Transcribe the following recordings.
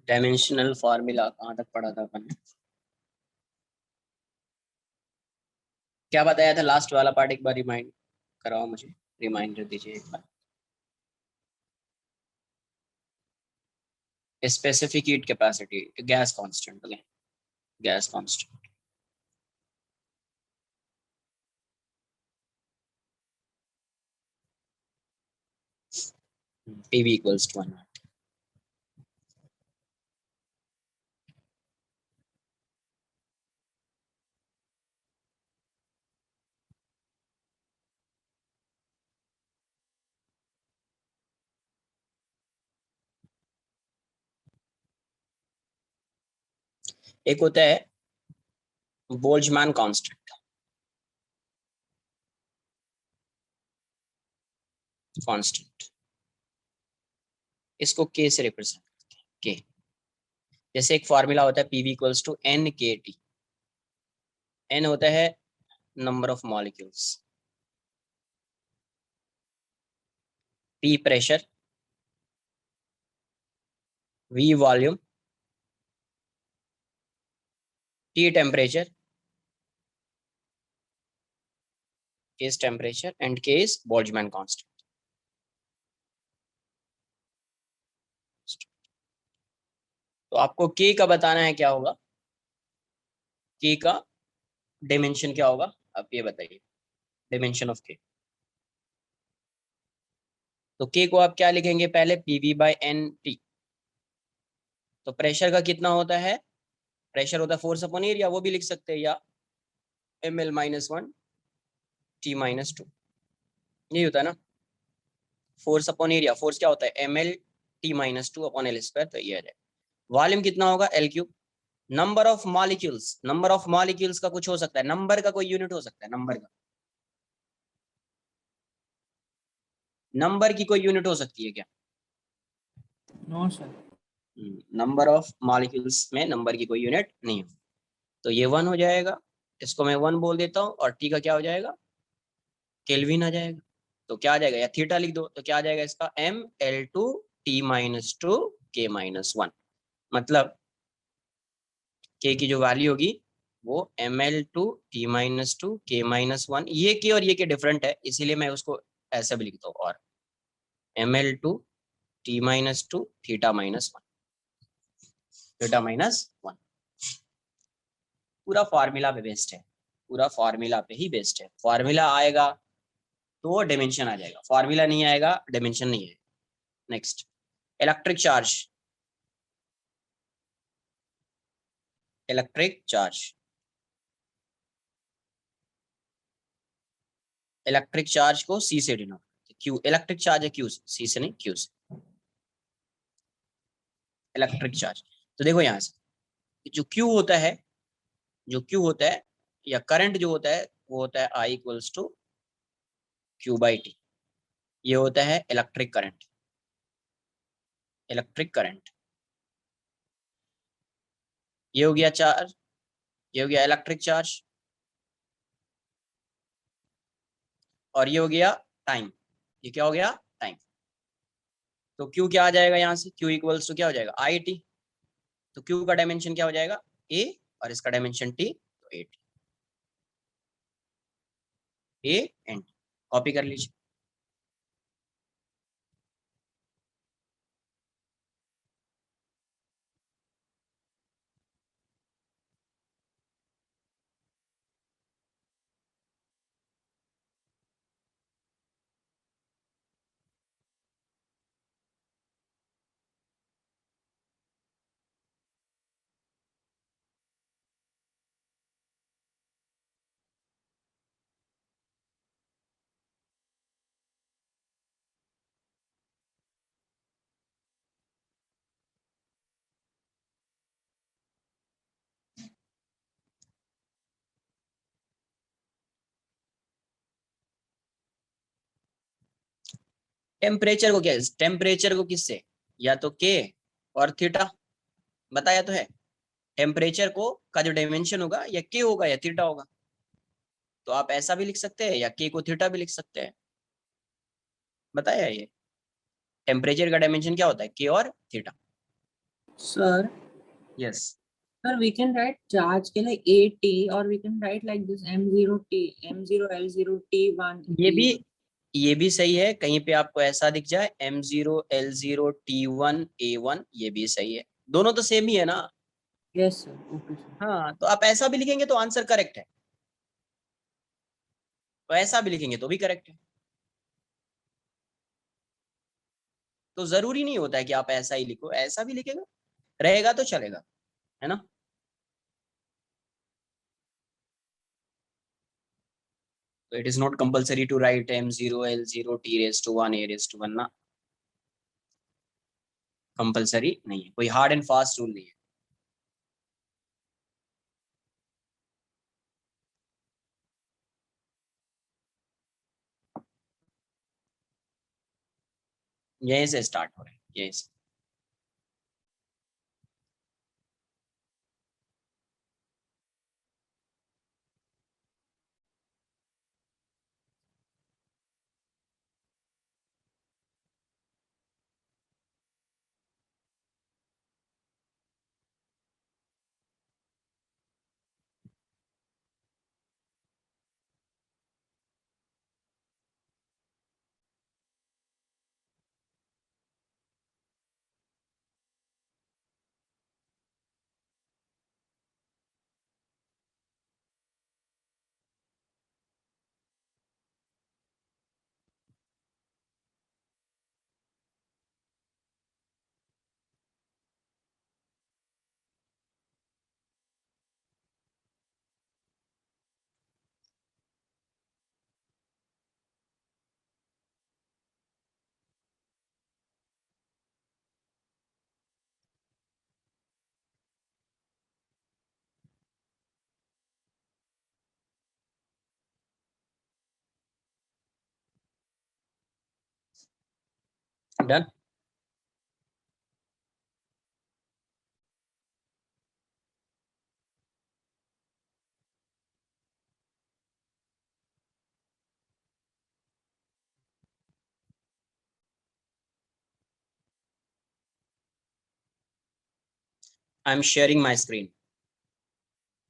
Dimensional formula कहाँ तक पढ़ा था अपन ने? क्या बताया था लास्ट वाला पार्ट, एक बार रिमाइंड कराओ मुझे, रिमाइंडर दीजिए एक बार। Specific heat capacity, gas constant, okay, gas constant. PV equals to 1 watt। एक होता है बोल्ट्जमैन कांस्टेंट, कांस्टेंट, इसको के से रिप्रेजेंट करते हैं, के। जैसे एक फॉर्मूला होता है पीवी इक्वल्स टू एन के टी। एन होता है number of molecules, P pressure, V volume, T temperature, K is temperature and K is Boltzmann constant। तो आपको K का बताना है क्या होगा, K का डायमेंशन क्या होगा, आप ये बताइए, डायमेंशन ऑफ K। तो K को आप क्या लिखेंगे, पहले PV बाय NT। तो प्रेशर का कितना होता है, प्रेशर होता है फोर्स अपॉन एरिया, वो भी लिख सकते हैं, या ml-1 T-2, यही होता है ना, फोर्स अपॉन एरिया। फोर्स क्या होता है, ml T-2 upon L square, तो ये आ जाए। वॉल्यूम कितना होगा, L cube. Number of molecules, number of molecules का कुछ हो सकता है, नंबर का कोई यूनिट हो सकता है, नंबर का, नंबर की कोई यूनिट हो सकती है क्या? No sir. Number of molecules में नंबर की कोई यूनिट नहीं हो, तो ये 1 हो जाएगा, इसको मैं 1 बोल देता हूँ, और टी का क्या हो जाएगा, केल्विन आ जाएगा। तो क्या आ जाएगा, या थीटा लिख दो, तो क्या आ जाएगा इसका, ml2 T-2 K-1। मतलब K की जो वैल्यू होगी वो ml2 T-2 K-1, ये K और ये K डिफरेंट है, इसीलिए मैं उसको ऐसा भी लिखता हूँ, और ml2 T-2 थीटा-1, थीटा-1। पूरा फॉर्मूला पे बेस्ड है, पूरा फॉर्मूला पे ही बेस्ड है। फॉर्मूला आएगा तो डायमेंशन आ जाएगा, फॉर्मूला नहीं आएगा डायमेंशन नहीं है। Next, electric charge, electric charge, electric charge को सी से डिनोट, क्यू, इलेक्ट्रिक चार्ज है क्यू से, सी से नहीं, क्यू से, इलेक्ट्रिक चार्ज। तो देखो यहाँ से जो क्यू होता है, जो क्यू होता है या करंट जो होता है, वो होता है I equals to Q by T. ये होता है इलेक्ट्रिक करंट, इलेक्ट्रिक करंट। ये हो गया चार्ज, ये हो गया इलेक्ट्रिक चार्ज, और ये हो गया टाइम। ये क्या हो गया, टाइम। तो Q क्या आ जाएगा यहाँ से, Q इक्वल्स टू क्या हो जाएगा, आई टी। तो Q का डायमेंशन क्या हो जाएगा, A, और इसका डायमेंशन T, तो A एंड कॉपी कर लीजिए। टेम्परेचर को क्या, टेम्परेचर को किससे, या तो K और थीटा, बताया तो है। टेम्परेचर को का जो डायमेंशन होगा या K होगा या थीटा होगा। तो आप ऐसा भी लिख सकते हैं, या K को थीटा भी लिख सकते हैं। बताया ये। टेम्परेचर का डायमेंशन क्या होता है, के और theta. Sir, yes. sir, we can write charge के लिए AT or we can write like this M0T, M0L0 T1 ये भी E1. ये भी सही है, कहीं पे आपको ऐसा दिख जाए M0L0T1 A1, ये भी सही है, दोनों तो सेम ही है ना। Yes, sir. Okay, sir. हाँ, तो आप ऐसा भी लिखेंगे तो आंसर करेक्ट है, तो ऐसा भी लिखेंगे तो भी करेक्ट है। तो जरूरी नहीं होता है कि आप ऐसा ही लिखो, ऐसा भी लिखेगा रहेगा तो चलेगा, है ना। तो it is not compulsory to write M0L0T1 ना, कंपल्सरी नहीं है, कोई हार्ड एंड फास्ट रूल नहीं है। यहीं से स्टार्ट हो रहा है, यहीं से। Done. I am sharing my screen,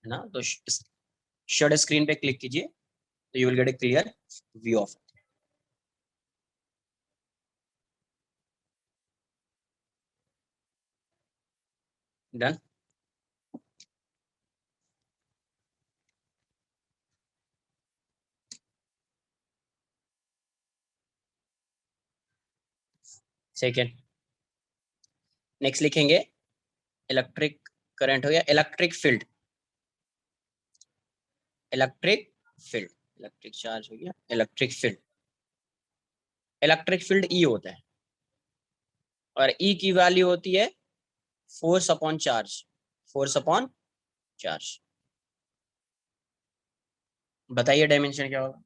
है ना, तो शेयर स्क्रीन पे क्लिक कीजिए, तो you will get A clear view of. Done. Second, next लिखेंगे इलेक्ट्रिक करंट हो गया, electric field, electric field, electric charge हो गया, electric field. Electric field E होता है, और ई की वैल्यू होती है force upon charge, force upon charge. बताइए डायमेंशन क्या होगा।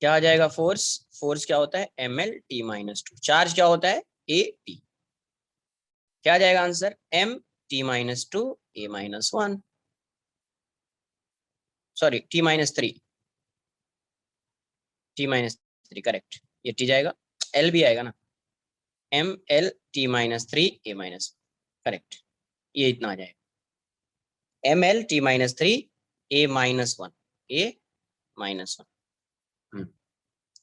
क्या आ जाएगा फोर्स, फोर्स क्या होता है ML T-2, चार्ज क्या होता है AT। क्या आ जाएगा answer M T-2 A-1, sorry T-3, T-3 correct, ये T जाएगा, L भी आएगा ना, ML T-3 A-1 करेक्ट, ये इतना आ जाएगा ML T-3 A-1, A-1 A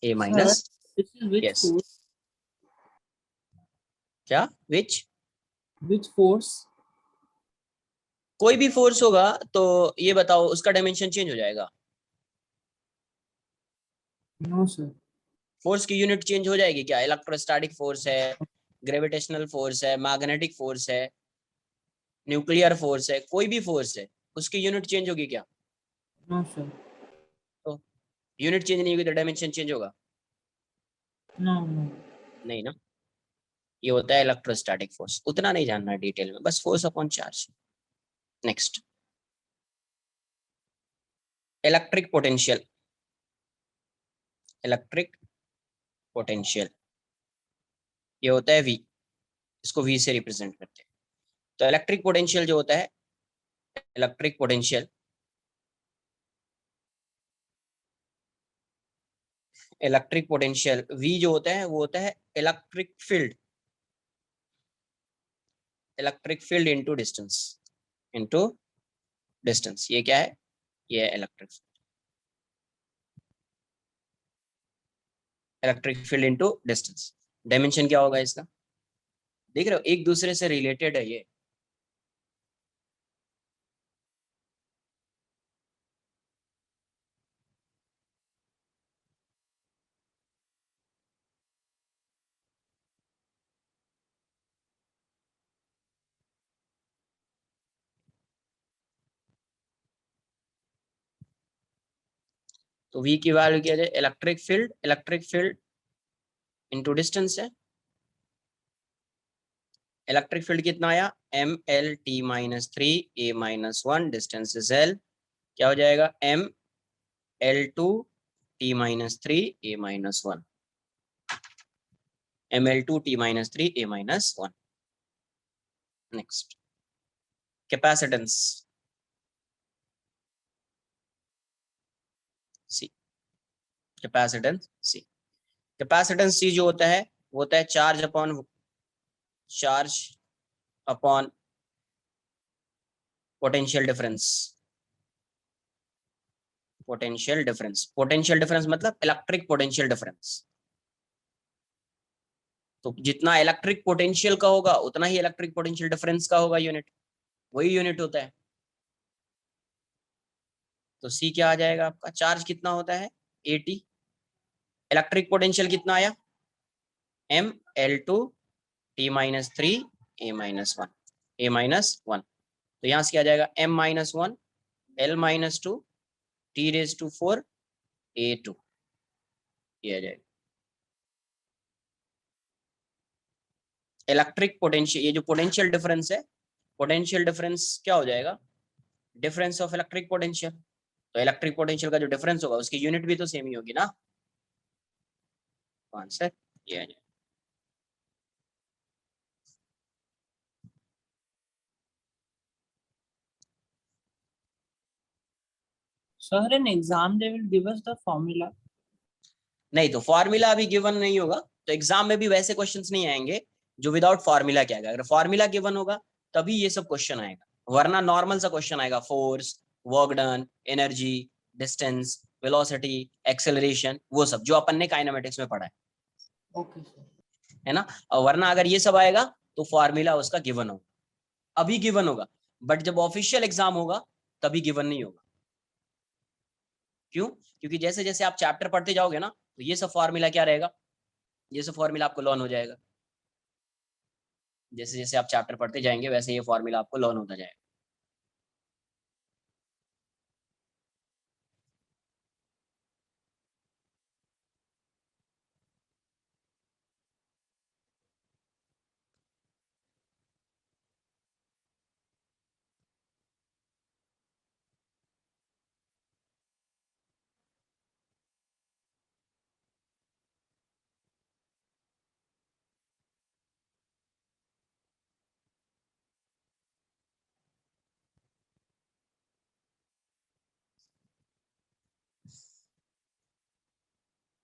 Sir, minus. this is which yes, force? क्या विच, Which force? कोई भी फोर्स होगा तो ये बताओ उसका डायमेंशन चेंज हो जाएगा। No, sir. फोर्स की यूनिट चेंज हो जाएगी क्या, इलेक्ट्रोस्टैटिक फोर्स है, ग्रेविटेशनल फोर्स है, मैग्नेटिक फोर्स है, न्यूक्लियर फोर्स है, कोई भी फोर्स है, उसकी यूनिट चेंज होगी क्या। No, sir. तो यूनिट चेंज नहीं होगी तो डायमेंशन चेंज होगा, No, no. नहीं ना। ये होता है इलेक्ट्रोस्टैटिक फोर्स, उतना नहीं जानना डिटेल में, बस force upon charge. Next, electric potential. Electric potential ये होता है V, इसको V से रिप्रेजेंट करते हैं। तो इलेक्ट्रिक पोटेंशियल जो होता है, electric potential, electric potential V जो होता है वो होता है electric field, electric field into distance, into distance. ये क्या है? ये है electric, electric field into distance. Dimension क्या होगा इसका? देख रहे हो, एक दूसरे से रिलेटेड है ये। तो V की वैल्यू क्या है? इलेक्ट्रिक फील्ड इनटू डिस्टेंस है। इलेक्ट्रिक फील्ड कितना आया? ML T-3 A-1, distance is L। क्या हो जाएगा? ML2T-3 A-1, ML2T-3 A-1। Next, capacitance C, capacitance C। Capacitance C जो होता है वो होता है charge upon potential difference. Potential difference मतलब इलेक्ट्रिक पोटेंशियल डिफरेंस। तो जितना इलेक्ट्रिक पोटेंशियल का होगा उतना ही इलेक्ट्रिक पोटेंशियल डिफरेंस का होगा यूनिट, वही यूनिट होता है। तो सी क्या आ जाएगा आपका? चार्ज कितना होता है? AT। इलेक्ट्रिक पोटेंशियल कितना आया? ML2T-3 A-1। तो यहाँ से क्या आ जाएगा? M-1 L-2 T⁴ A2, ये आ जाएगा इलेक्ट्रिक पोटेंशियल। ये जो पोटेंशियल डिफरेंस है, पोटेंशियल डिफरेंस क्या हो जाएगा? Difference of electric potential. तो इलेक्ट्रिक पोटेंशियल का जो डिफरेंस होगा उसकी यूनिट भी तो सेम ही होगी ना। आंसर ये आ जाएगा। Sir, in exam they will give us the formula. नहीं, तो फॉर्मूला अभी गिवन नहीं होगा, तो एग्जाम में भी वैसे क्वेश्चंस नहीं आएंगे जो विदाउट फॉर्मूला के आएगा। अगर फॉर्मूला गिवन होगा तभी ये सब क्वेश्चन आएगा, वरना नॉर्मल सा क्वेश्चन आएगा। Force, work done, energy, distance, velocity, acceleration, वो सब जो अपन ने काइनेमेटिक्स में पढ़ा है। Okay, sir. है ना? और वरना अगर ये सब आएगा तो फॉर्मूला उसका गिवन होगा, अभी गिवन होगा, बट जब ऑफिशियल एग्जाम होगा तभी गिवन नहीं होगा। क्यों? क्योंकि जैसे जैसे आप चैप्टर पढ़ते जाओगे ना, तो ये सब फॉर्मूला क्या रहेगा? ये सब फॉर्मूला आपको लर्न हो जाएगा। जैसे जैसे आप चैप्टर पढ़ते जाएंगे वैसे ये फॉर्मूला आपको लर्न होता जाएगा।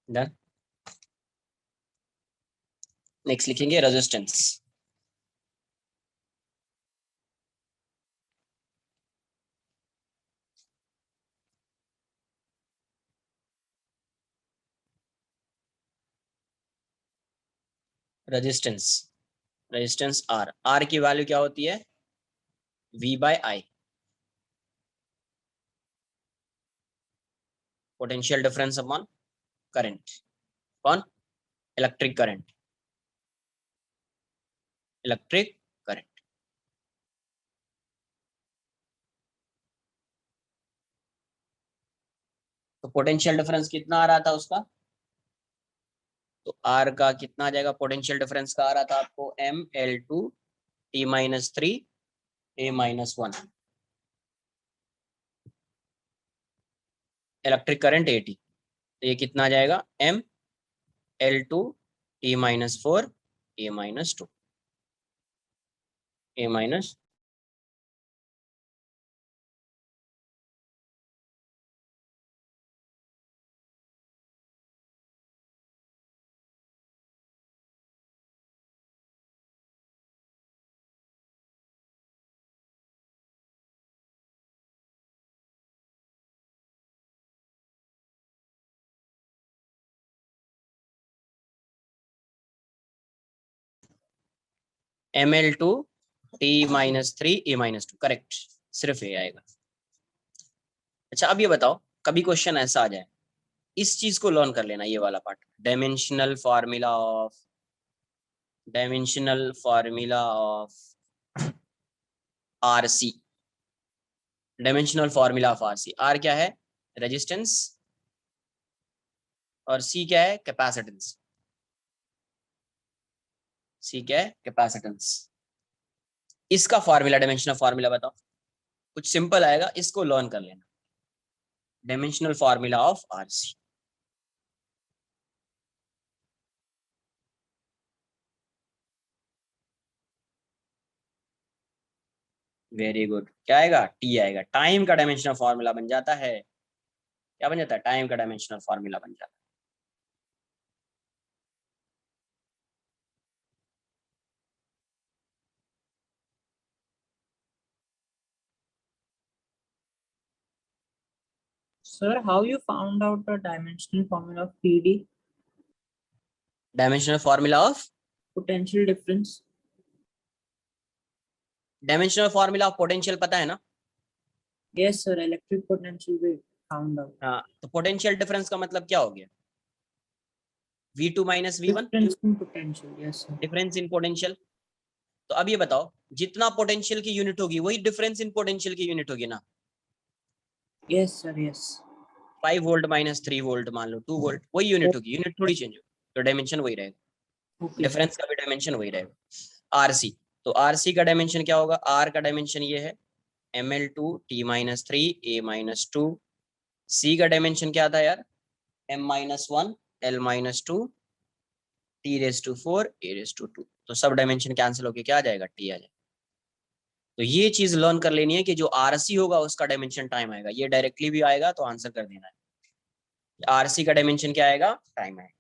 डन। नेक्स्ट लिखेंगे resistance. Resistance, resistance R, R की वैल्यू क्या होती है? V/I। Potential difference upon current, कौन? Electric current, electric current. तो पोटेंशियल डिफरेंस कितना आ रहा था उसका? तो आर का कितना आ जाएगा, पोटेंशियल डिफरेंस का आ रहा था आपको ML2T-3 A-1, electric current AT। तो ये कितना आ जाएगा, ML2T-4 A-2 A minus ML2T-3 A-2, correct, सिर्फ ये आएगा। अच्छा अब ये बताओ, कभी क्वेश्चन ऐसा आ जाए, इस चीज को लर्न कर लेना, ये वाला part, dimensional formula of RC. Dimensional formula of RC, R क्या है, रेजिस्टेंस, और सी क्या है, कैपेसिटेंस। सी क्या है, कैपेसिटेंस। इसका फार्मूला, डायमेंशनल फार्मूला बताओ, कुछ सिंपल आएगा, इसको लर्न कर लेना, dimensional formula of RC. Very good, क्या आएगा, टी आएगा। टाइम का डायमेंशनल फार्मूला बन जाता है, क्या बन जाता है, टाइम का डायमेंशनल फार्मूला बन जाता है। Sir, how you found out the dimensional formula of PD? Dimensional formula of, Potential difference. Dimensional formula of potential पता है ना। Yes, sir. Electric potential we found out. हाँ, तो पोटेंशियल डिफरेंस का मतलब क्या हो गया, V2 minus V1, Difference in potential. Yes, sir. Difference in potential. तो अब ये बताओ, जितना पोटेंशियल की यूनिट होगी वही डिफरेंस इन पोटेंशियल की यूनिट होगी ना। Yes, sir. Yes. 5 volt minus 3 volt, मान लो 2 वोल्ट, वही यूनिट होगी, यूनिट थोड़ी चेंज होगी, तो डायमेंशन वही रहेगा, Okay. डिफरेंस का भी डायमेंशन वही रहेगा। आरसी, तो आरसी का डायमेंशन क्या होगा, आर का डायमेंशन ये है ML2T-3 A-2। सी का डायमेंशन क्या था यार, M-1 L-2 T⁴ A⁴ तो सब डायमेंशन कैंसिल होके क्या आ जाएगा, टी आ जाएगा। तो ये चीज लर्न कर लेनी है कि जो आरसी होगा उसका डायमेंशन टाइम आएगा, ये डायरेक्टली भी आएगा तो आंसर कर देना है। आरसी का डायमेंशन क्या आएगा, टाइम आएगा।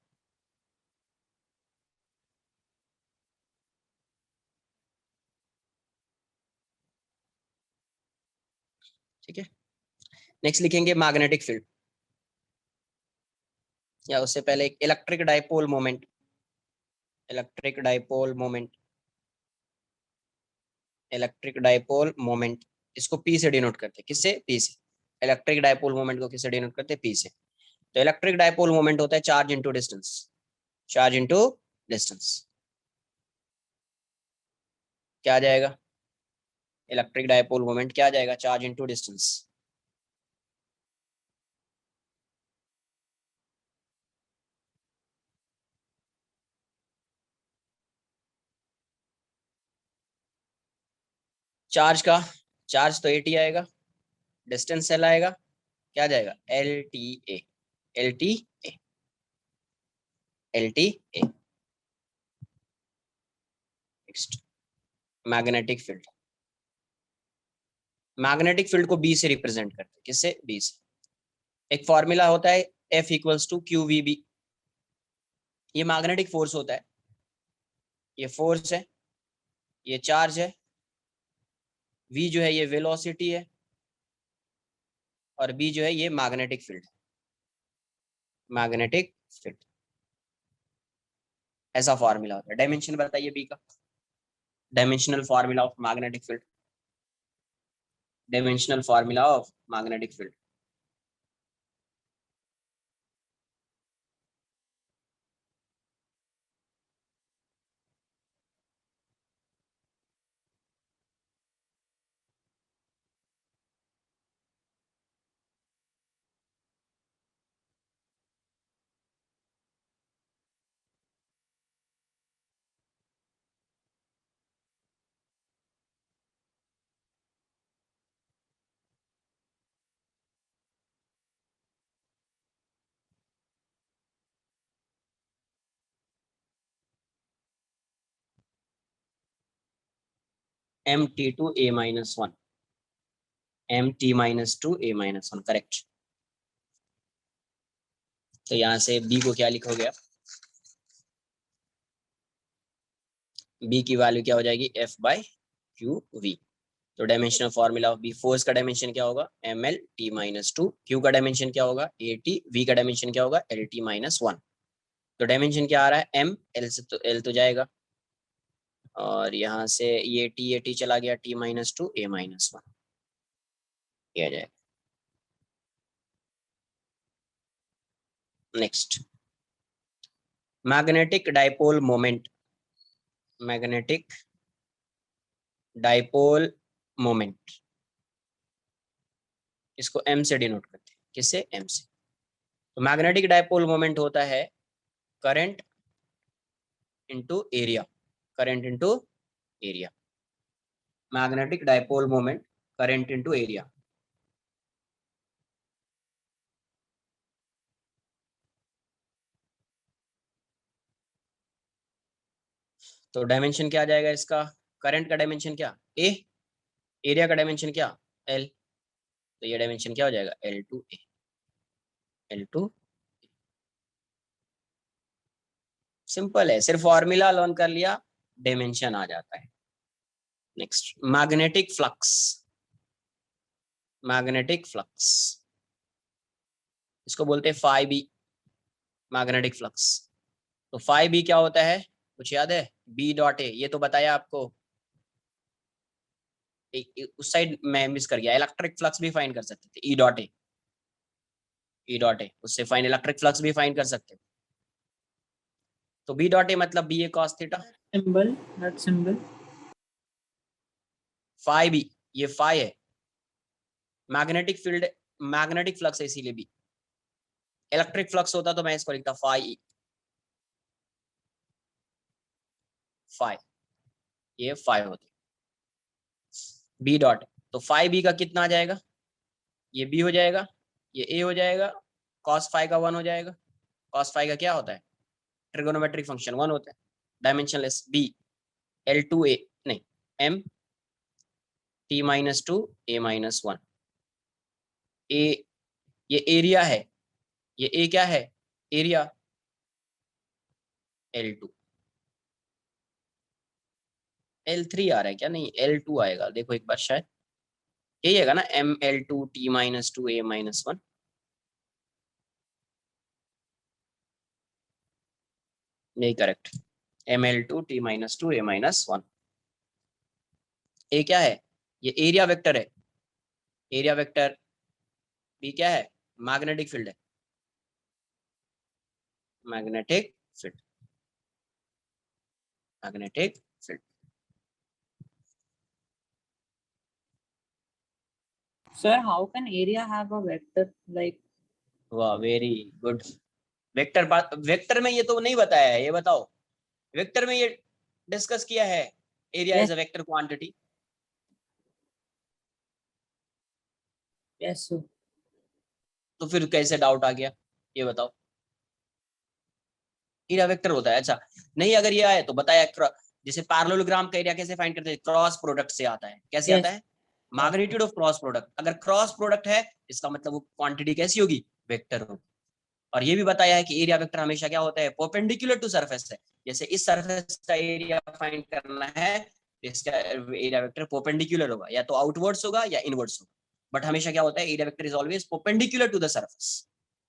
ठीक है, नेक्स्ट लिखेंगे मैग्नेटिक फील्ड, या उससे पहले एक electric dipole moment. Electric dipole moment, electric dipole moment, इसको पी से डिनोट करते हैं, किससे, पी से। इलेक्ट्रिक डाइपोल मोमेंट को किससे डिनोट करते हैं, पी से। तो इलेक्ट्रिक डाइपोल मोमेंट होता है charge into distance, charge into distance. क्या आ जाएगा, इलेक्ट्रिक डाइपोल मोमेंट क्या आ जाएगा, चार्ज इनटू डिस्टेंस। चार्ज का, चार्ज तो AT आएगा, डिस्टेंस एल आएगा, क्या आ जाएगा, LTA, LTA, LTA। Next, magnetic field. Magnetic field को बी से रिप्रेजेंट करते हैं, किससे, बी से। एक फॉर्मूला होता है F=QVB, ये मैग्नेटिक फोर्स होता है, ये फोर्स है, ये चार्ज है, V जो है ये वेलोसिटी है, और B जो है ये मैग्नेटिक फील्ड, मैग्नेटिक फील्ड। ऐसा फॉर्मूला होता है। डायमेंशन बताइए B का, dimensional formula of magnetic field, dimensional formula of magnetic field. M T two A minus one, M T minus two A minus one, correct. तो यहाँ से B को क्या लिखोगे आप, बी की वैल्यू क्या हो जाएगी, एफ बाई क्यू वी। तो dimensional formula of B, force का डायमेंशन क्या होगा, M L T minus two, Q का डायमेंशन क्या होगा, ए टी, वी का डायमेंशन क्या होगा, एल टी माइनस वन। तो डायमेंशन क्या आ रहा है, एम, एल से तो एल तो जाएगा, और यहाँ से ये टी चला गया, T minus two A minus one, किया जाएगा। Next, magnetic dipole moment, magnetic dipole moment, इसको एम से डिनोट करते हैं, किससे, एम से। तो मैग्नेटिक डाइपोल मोमेंट होता है current into area, current into area, magnetic dipole moment current into area. तो डायमेंशन क्या आ जाएगा इसका, करंट का डायमेंशन क्या, ए, एरिया का डायमेंशन क्या, एल, तो ये डायमेंशन क्या हो जाएगा, एल टू ए, एल टू। सिंपल है, सिर्फ फॉर्मूला लर्न कर लिया, डायमेंशन आ जाता है। Next, magnetic flux, magnetic flux, इसको बोलते हैं फाई बी, मैग्नेटिक फ्लक्स। तो फाई बी क्या होता है, कुछ याद है, बी डॉट ए, ये तो बताया आपको। उस साइड मैं मिस कर गया, इलेक्ट्रिक फ्लक्स भी फाइंड कर सकते थे, ई dot A, E dot A, उससे फाइंड इलेक्ट्रिक फ्लक्स भी फाइंड कर सकते। तो बी डॉट ए मतलब B A cos theta, symbol, that symbol. Phi B, ये फाई है, मैग्नेटिक फील्ड, मैग्नेटिक फ्लक्स है इसीलिए बी। इलेक्ट्रिक फ्लक्स होता तो मैं इसको लिखता फाई ई, फाई, ये फाई होती, बी डॉट। तो फाई बी का कितना आ जाएगा, ये बी हो जाएगा, ये ए हो जाएगा, कॉस फाई का वन हो जाएगा। कॉस फाई का क्या होता है, ट्रिगोनोमेट्रिक फंक्शन वन होता है, dimensionless B, L two A, नहीं, M T minus two A minus one. A, ये एरिया है, ये ए क्या है, area, L two, L three आ रहा है क्या, नहीं एल टू आएगा, देखो एक बार शायद यही आएगा ना, M L two T minus two A minus one, यही correct, M L two T minus two A minus one. A क्या है, ये एरिया वेक्टर है, एरिया वेक्टर। बी क्या है, मैग्नेटिक फील्ड है, magnetic field, magnetic field. Sir, how can area have a vector like? वाह, very good. Vector बात, vector में ये तो नहीं बताया है, ये बताओ, वेक्टर में ये डिस्कस किया है, area Yes, is a vector quantity. yes, sir. तो फिर कैसे डाउट आ गया, ये बताओ, एरिया वेक्टर होता है, अच्छा। नहीं अगर ये आए तो बताया, जैसे पैरेललोग्राम का एरिया कैसे फाइंड करते हैं, क्रॉस प्रोडक्ट से आता है, कैसे आता Yes. है, मैग्नीट्यूड ऑफ क्रॉस प्रोडक्ट। अगर क्रॉस प्रोडक्ट है इसका मतलब वो क्वांटिटी कैसी होगी, वेक्टर होगी। और ये भी बताया है कि एरिया वेक्टर हमेशा क्या होता है, परपेंडिकुलर टू सरफेस है। जैसे इस सरफेस का एरिया फाइंड करना है, इसका एरिया वेक्टर परपेंडिकुलर होगा, या तो आउटवर्ड्स होगा या इनवर्ड्स होगा, बट हमेशा क्या होता है, area vector is always perpendicular to the surface,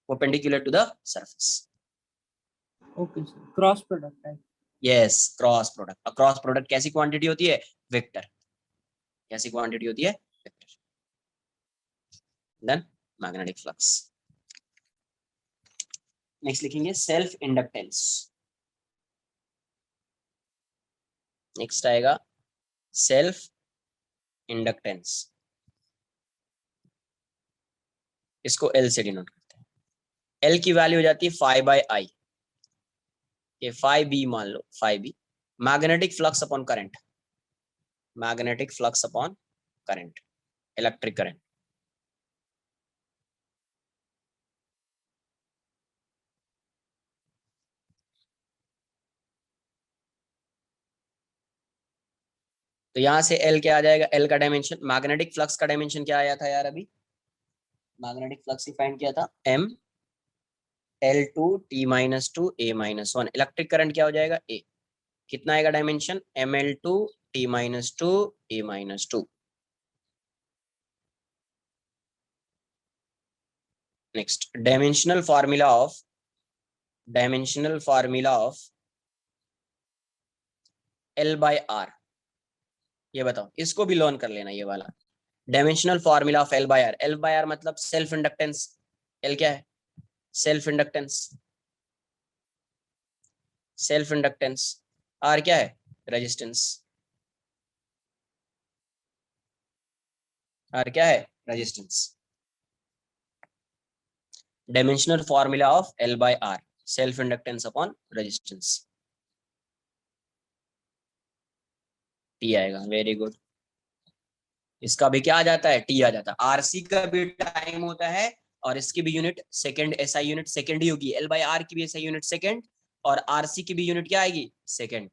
perpendicular to the surface. Okay, sir. Cross product, right? Yes, cross product, cross product कैसी क्वांटिटी होती है, वेक्टर, कैसी क्वांटिटी होती है, vector. Then magnetic flux. Next लिखेंगे सेल्फ इंडक्टेंस, नेक्स्ट आएगा self inductance, इसको L से डिनोट करते हैं। एल की वैल्यू हो जाती है फाई बाई आई, ये फाई बी मान लो, phi B, magnetic flux upon current, magnetic flux upon current, electric current. तो यहाँ से एल क्या आ जाएगा, एल का डायमेंशन, मैग्नेटिक फ्लक्स का डायमेंशन क्या आया था यार अभी, मैग्नेटिक फ्लक्स ही फाइंड किया था, M L2 T-2 A-1, electric current क्या हो जाएगा, ए, कितना आएगा dimension, ML2T-2 A-2। Next, dimensional formula of L/R, ये बताओ, इसको भी लर्न कर लेना ये वाला, dimensional formula of L/R, L/R मतलब सेल्फ इंडक्टेंस, एल क्या है, self inductance, self inductance, R क्या है, रेजिस्टेंस, आर क्या है, resistance. Dimensional formula of L/R, self inductance upon resistance, T आएगा, वेरी गुड। इसका भी क्या आ जाता है, टी आ जाता है। आरसी का भी टाइम होता है और इसकी भी unit second, SI unit second ही होगी, L/R की भी एसआई यूनिट सेकंड और आरसी की भी यूनिट क्या आएगी, सेकंड।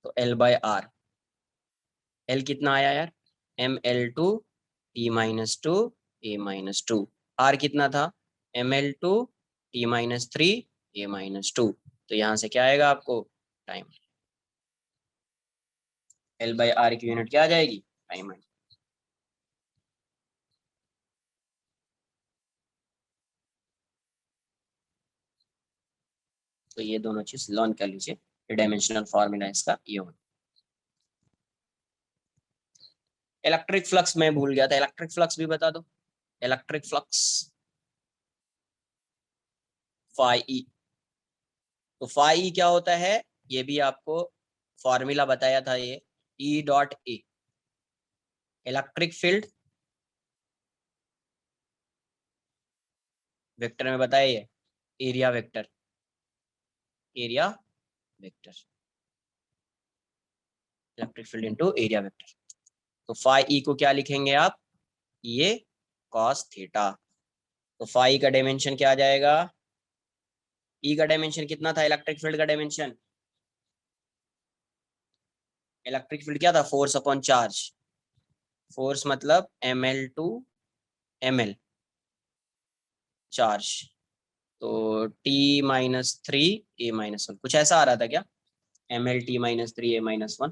तो L/R, एल कितना आया यार, ML2T-2 आर कितना था, ML2T-3 तो यहाँ से क्या आएगा आपको, टाइम, L/R की यूनिट क्या आ जाएगी, टाइम। तो ये दोनों चीज लर्न कर लीजिए, डायमेंशनल फॉर्मूला इसका ये होगा। इलेक्ट्रिक फ्लक्स मैं भूल गया था, इलेक्ट्रिक फ्लक्स भी बता दो, इलेक्ट्रिक फ्लक्स फाई ई, तो फाई ई क्या होता है, ये भी आपको फॉर्मूला बताया था, ये E.A, इलेक्ट्रिक फील्ड वेक्टर में बताया, ये area vector, area vector, electric field into area vector. तो फाई ई को क्या लिखेंगे आप, ये कॉस थीटा, तो फाई का डायमेंशन क्या आ जाएगा, ई का डायमेंशन कितना था, इलेक्ट्रिक फील्ड का डायमेंशन, इलेक्ट्रिक फील्ड क्या था, फोर्स अपॉन चार्ज, फोर्स मतलब ML2 ml, चार्ज, तो T-3 A-1, कुछ ऐसा आ रहा था क्या, ML T-3 A-1,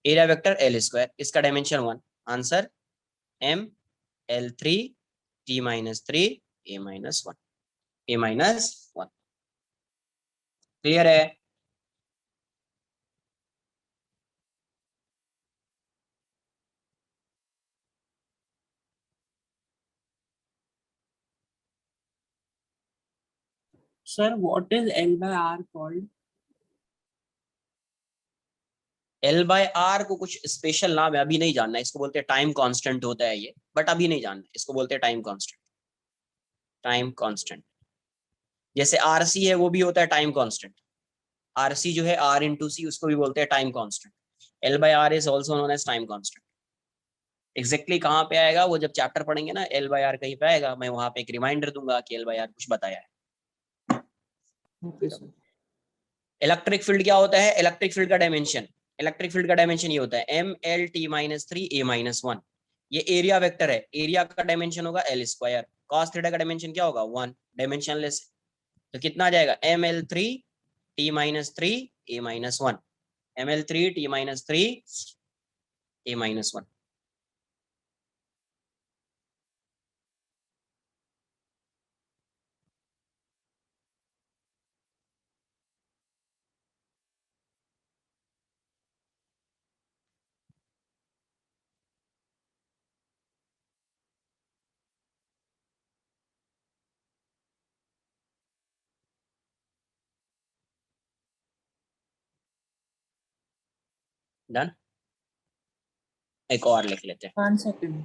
area vector L², इसका dimension 1, answer ML3T-3 A-1, clear है। Sir, what is L by R called? L/R को कुछ स्पेशल नाम है, अभी नहीं जानना, इसको बोलते हैं टाइम कांस्टेंट होता है ये, बट अभी नहीं जानना, इसको बोलते हैं टाइम कांस्टेंट, टाइम कांस्टेंट। जैसे आरसी है वो भी होता है टाइम कांस्टेंट, आरसी जो है R/C, उसको भी बोलते हैं time constant. L/R is also known as time constant. Exactly कहाँ पे आएगा वो जब चैप्टर पढ़ेंगे ना, L/R कहीं पे आएगा, मैं वहां पे एक रिमाइंडर दूंगा कि L/R कुछ बताया है। Okay, sir. इलेक्ट्रिक फील्ड क्या होता है, इलेक्ट्रिक फील्ड का डायमेंशन, इलेक्ट्रिक फील्ड का डायमेंशन ये होता है ML T-3 A-1, ये एरिया वेक्टर है, एरिया का डायमेंशन होगा L², cos थीटा का डायमेंशन क्या होगा, 1, डायमेंशनलेस, तो कितना आ जाएगा, ML3T-3 A-1, ML3T-3 A-1, done. एक और लिख लेते हैं, 1 second.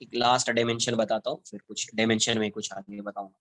एक लास्ट डायमेंशन बताता हूँ, फिर कुछ डायमेंशन में कुछ आगे बताऊंगा।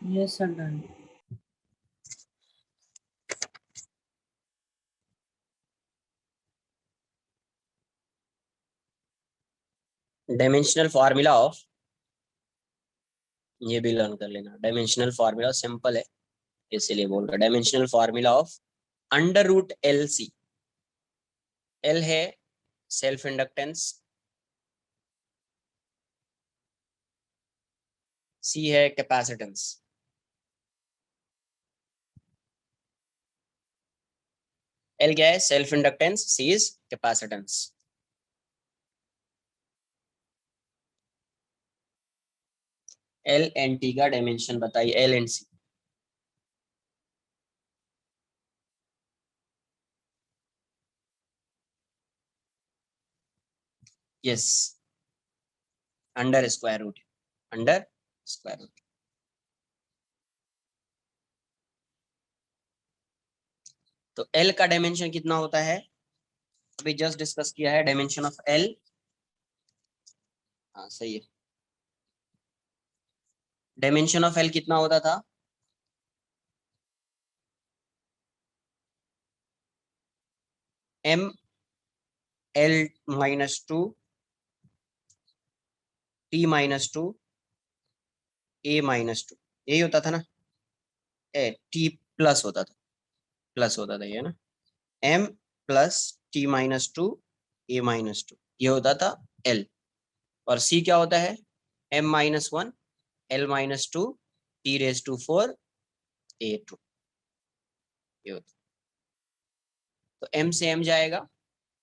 Yes, sir, done. Dimensional formula of, ये भी लर्न कर लेना, डायमेंशनल फॉर्मूला सिंपल है इसीलिए बोल रहा, dimensional formula of under root L C. L है सेल्फ इंडक्टेंस, सी है कैपेसिटेंस। एल क्या है? Self inductance, C is capacitance. L and T का डायमेंशन बताइए, L and C. Yes, under square root, under square root. तो L का dimension कितना होता है? अभी जस्ट डिस्कस किया है डायमेंशन ऑफ एल। हाँ सही है, डायमेंशन ऑफ एल कितना होता था? M L minus two, T minus two, A minus two, यही होता था ना? ए टी प्लस होता था, प्लस होता था ये ना, M plus T minus two, A minus two, ये होता था एल। और सी क्या होता है? M minus one, L minus two, T raise two four, A two, ये होता। तो एम से एम जाएगा,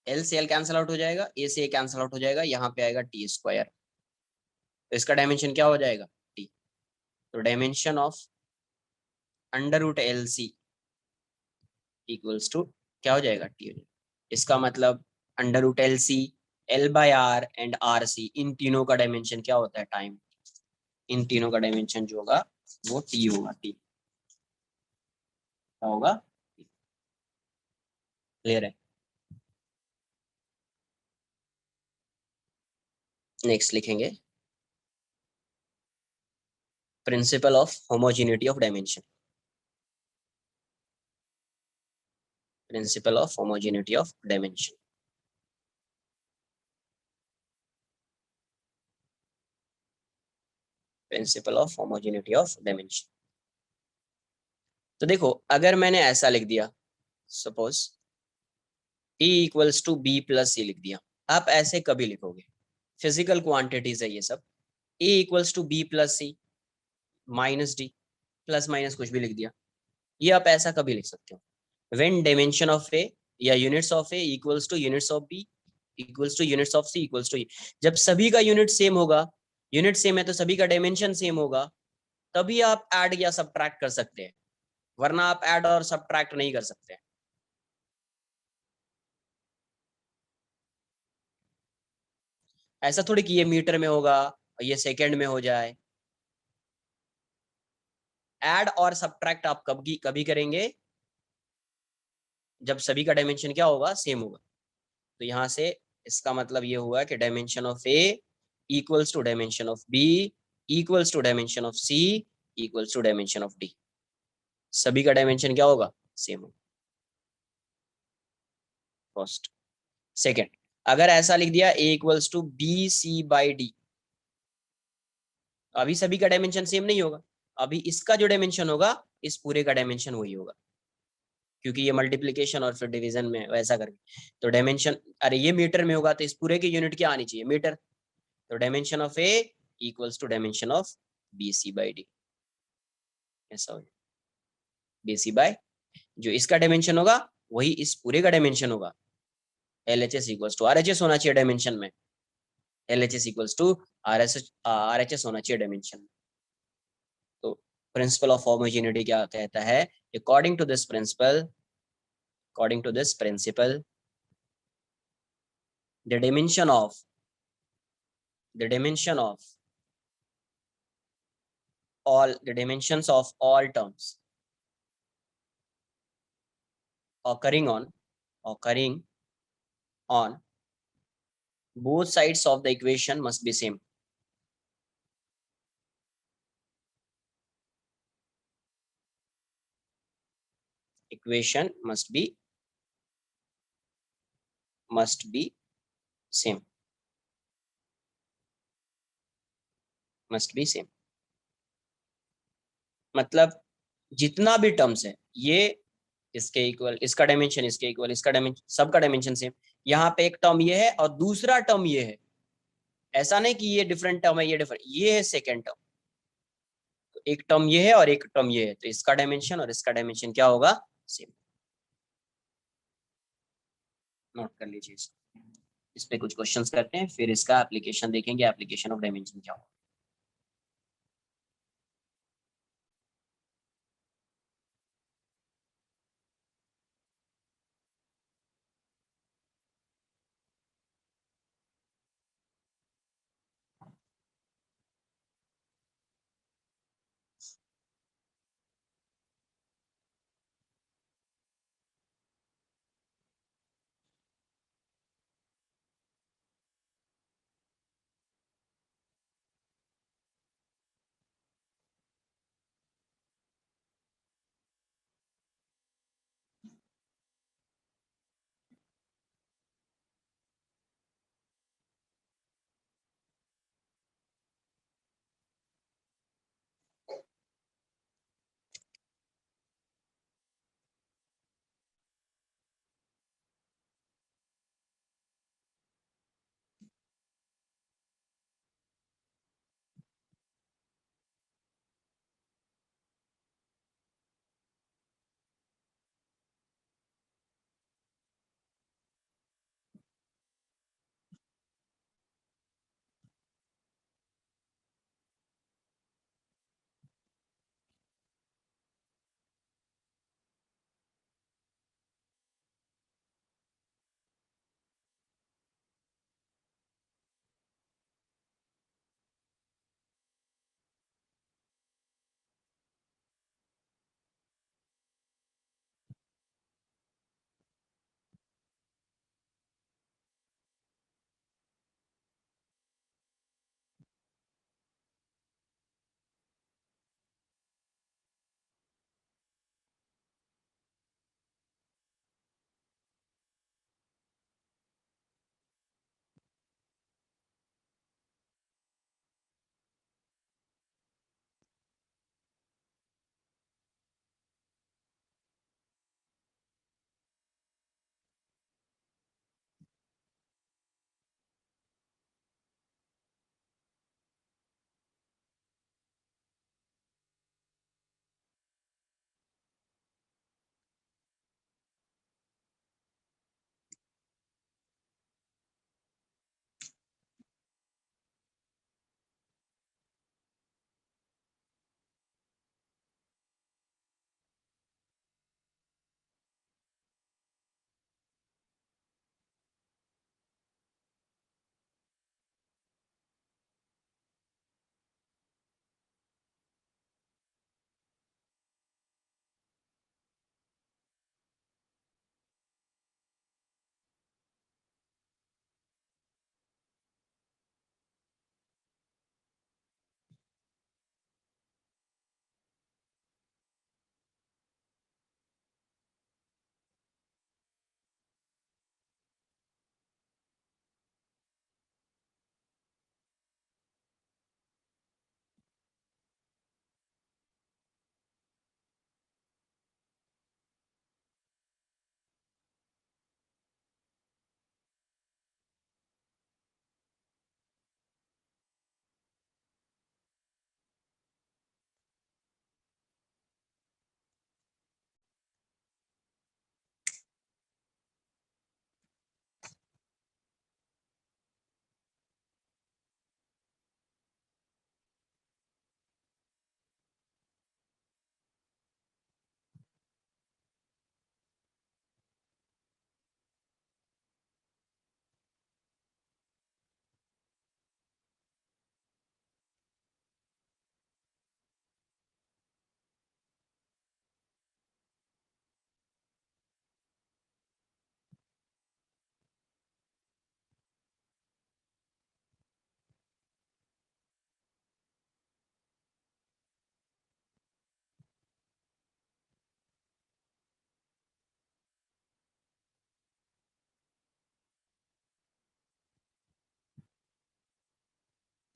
एल से एल कैंसिल आउट हो जाएगा, ए से ए कैंसिल आउट हो जाएगा, यहाँ पे आएगा टी स्क्वायर। तो इसका डायमेंशन क्या हो जाएगा? टी। तो dimension of under root L C equals to क्या हो जाएगा? टी हो जाएगा। इसका मतलब under root L C, L by R and R C, इन तीनों का डायमेंशन क्या होता है? टाइम। इन तीनों का डायमेंशन जो होगा वो टी होगा। टी क्या होगा? क्लियर है? नेक्स्ट लिखेंगे principle of homogeneity of dimension. Principle of homogeneity of dimension. Principle of homogeneity of dimension. तो देखो, अगर मैंने ऐसा लिख दिया, suppose E equals to B plus C लिख दिया, आप ऐसे कभी लिखोगे? फिजिकल क्वांटिटीज है ये सब। E equals to B plus C minus D, plus minus कुछ भी लिख दिया, ये आप ऐसा कभी लिख सकते हो। व्हेन डायमेंशन ऑफ ए या units of A equals to units of B equals to units of C equals to, जब सभी का यूनिट सेम होगा, यूनिट सेम है तो सभी का डायमेंशन सेम होगा, तभी आप ऐड या सब्ट्रैक्ट कर सकते हैं, वरना आप ऐड और सब्ट्रैक्ट नहीं कर सकते। ऐसा थोड़ी कि ये मीटर में होगा और ये सेकंड में हो जाए। ऐड और सब्ट्रैक्ट आप कभी कभी करेंगे जब सभी का डायमेंशन क्या होगा? सेम होगा। तो यहाँ से इसका मतलब ये हुआ कि dimension of A equals to dimension of B equals to dimension of C equals to dimension of D. सभी का डायमेंशन क्या होगा? सेम होगा। फर्स्ट। सेकेंड, अगर ऐसा लिख दिया A equals to B C by D, अभी सभी का डायमेंशन सेम नहीं होगा, अभी इसका जो डायमेंशन होगा इस पूरे का डायमेंशन वही होगा, क्योंकि ये मल्टीप्लीकेशन और फिर डिवीजन में वैसा करके तो डायमेंशन, अरे ये मीटर में होगा तो इस पूरे की यूनिट क्या आनी चाहिए? मीटर। तो dimension of A equals to dimension of B C by D, ऐसा हो, बी सी बाई, जो इसका डायमेंशन होगा वही इस पूरे का डायमेंशन होगा। L H S equals to R H S होना चाहिए डायमेंशन में, L H S equals to R H S होना चाहिए डायमेंशन में। तो प्रिंसिपल ऑफ होमोजेनिटी क्या कहता है? According to this principle, according to this principle, the dimension of the dimension of all the dimensions of all terms occurring on both sides of the equation must be same. Equation must be same, must be same. मतलब जितना भी terms है ये इसके equal, इसका dimension इसके equal, इसका dimension, सबका डायमेंशन सेम। यहाँ पे एक टर्म ये है और दूसरा टर्म ये है, ऐसा नहीं कि ये डिफरेंट टर्म है, ये डिफरेंट, ये है सेकेंड टर्म। तो एक टर्म ये है और एक टर्म ये है, तो इसका डायमेंशन और इसका डायमेंशन क्या होगा, सेम। नोट कर लीजिए इस पे कुछ क्वेश्चंस करते हैं, फिर इसका एप्लीकेशन देखेंगे, एप्लीकेशन ऑफ डायमेंशन क्या होगा।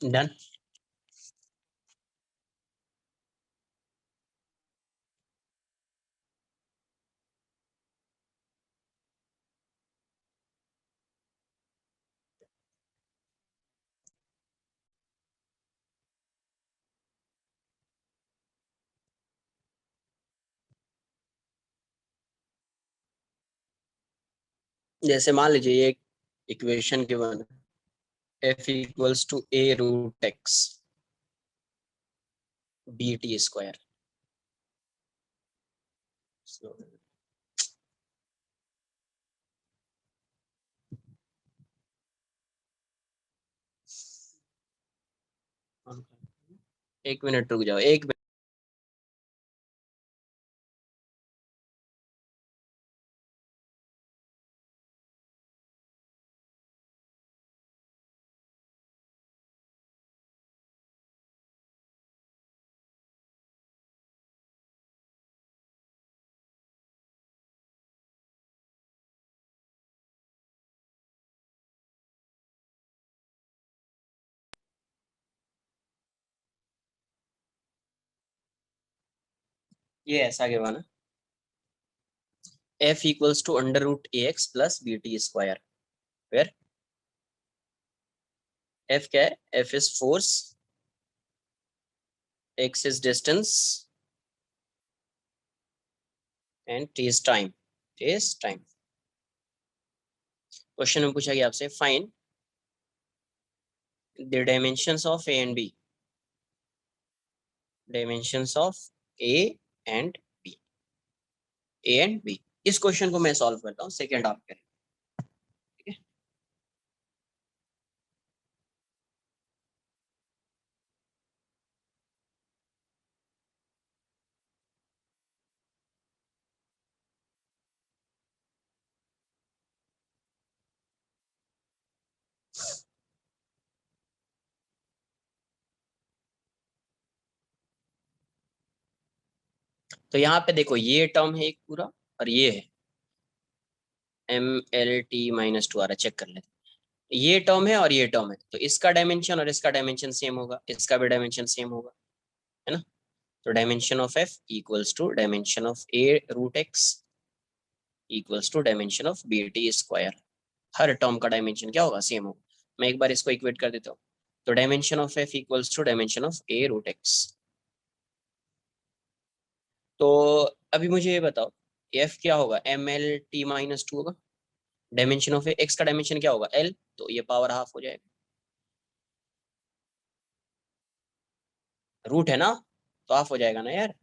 डन। जैसे मान लीजिए ये equation given f equals to a root x bt square. एक मिनट रुक जाओ, एक मिनट। ये ऐसा गिवन है f equals to under root A X plus B T square, where f क्या है? f is force, x is distance and t is time. t is time. Question में पूछा गया आपसे find the dimensions of a and b। Dimensions of a and b, a and b। इस question को मैं solve करता हूँ, second आप करें, ठीक है? तो यहाँ पे देखो ये टर्म है एक पूरा, और ये है MLT-2 आ रहा है, चेक कर लेते हैं। ये टर्म है और ये टर्म है, तो इसका डायमेंशन और इसका डायमेंशन सेम होगा, इसका भी डायमेंशन सेम होगा, है ना? तो dimension of f equals to dimension of a root x equals to dimension of B T square. हर टर्म का डायमेंशन क्या होगा? सेम होगा। मैं एक बार इसको इक्वेट कर देता हूँ। तो dimension of f equals to dimension of a root x। तो अभी मुझे ये बताओ f क्या होगा? MLT-2 होगा। डायमेंशन ऑफ x का डायमेंशन क्या होगा? l, तो ये पावर हाफ हो जाएगा। रूट है ना, तो हाफ हो जाएगा ना यार।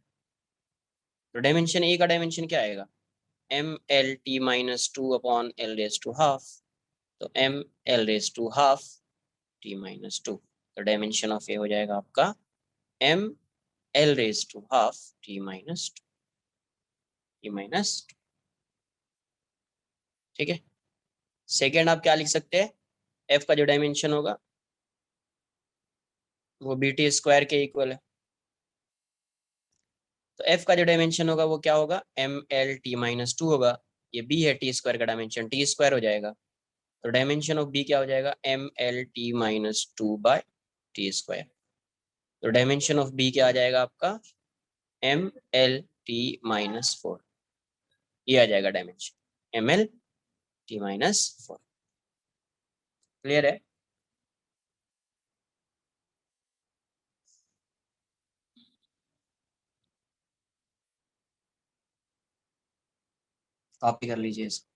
तो डायमेंशन a का डायमेंशन क्या आएगा? MLT-2 upon l raise to half. तो ML raise to half t-2। तो डायमेंशन ऑफ ए हो जाएगा आपका ML raise to half t-2। ठीक है। सेकेंड आप क्या लिख सकते हैं? f का जो डायमेंशन होगा वो बी टी स्क्वायर के इक्वल है। तो f का जो डायमेंशन होगा वो क्या होगा? MLT-2 होगा। ये b है, टी स्क्वायर का डायमेंशन टी स्क्वायर हो जाएगा। तो डायमेंशन ऑफ b क्या हो जाएगा? MLT-2 by T square. तो डायमेंशन ऑफ b क्या आ जाएगा आपका? MLT-4। ये आ जाएगा डायमेंशन MLT-4। क्लियर है? कॉपी कर लीजिए इसको।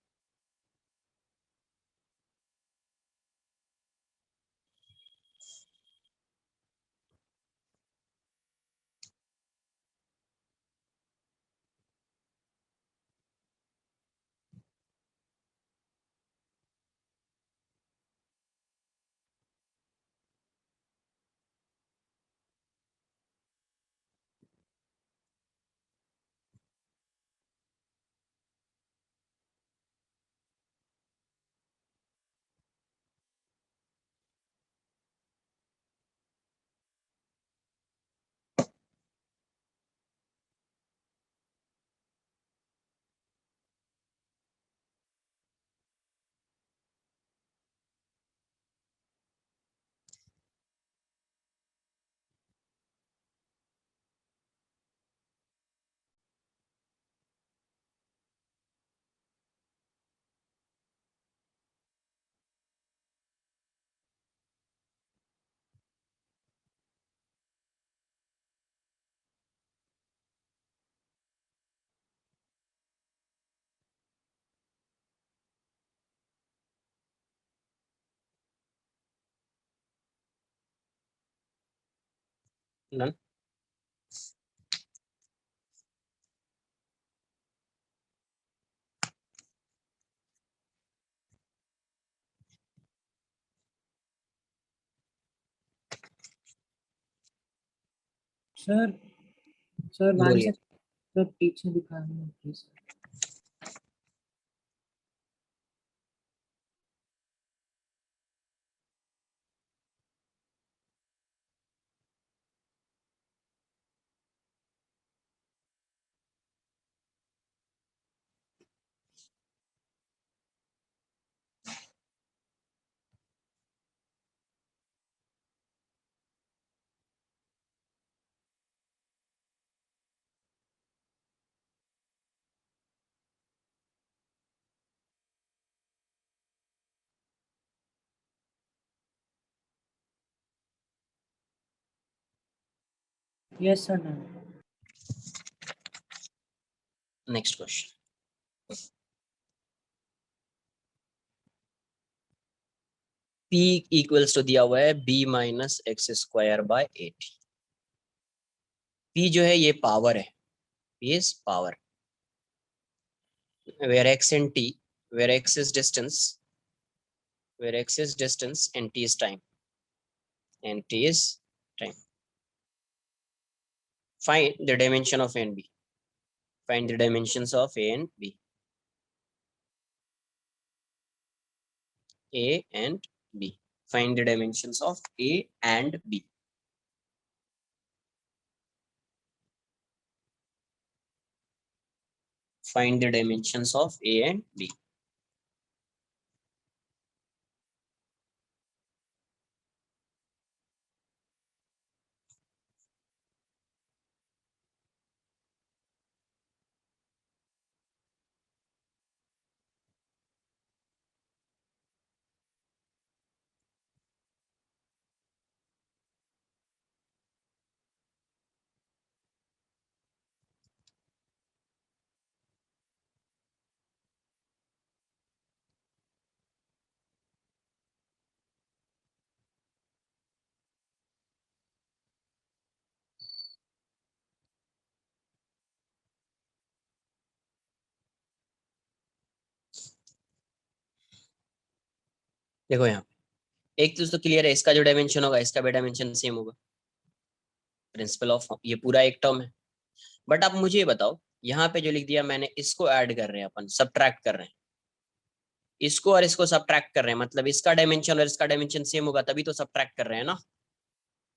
None. सर सर वन बोलिए। से सर पीछे दिखा please. Yes sir done. Next question. P equals to दिया हुआ है b minus X square by 8। P जो है ये पावर है, P is power, where x and t, where x is distance, where x is distance and t is time, and t is time. Find the dimension of a and b. Find the dimensions of a and b. A and b. Find the dimensions of a and b. Find the dimensions of a and b. देखो यहाँ एक चीज तो clear है, इसका जो dimension होगा इसका भी डायमेंशन सेम होगा। प्रिंसिपल ऑफ ये पूरा एक टर्म है। बट आप मुझे ये बताओ, यहाँ पे जो लिख दिया मैंने, इसको ऐड कर रहे हैं अपन, सब्ट्रैक्ट कर रहे हैं, इसको और इसको सब्ट्रैक्ट कर रहे हैं, मतलब इसका डायमेंशन और इसका डायमेंशन सेम होगा तभी तो सब्ट्रैक्ट कर रहे हैं ना,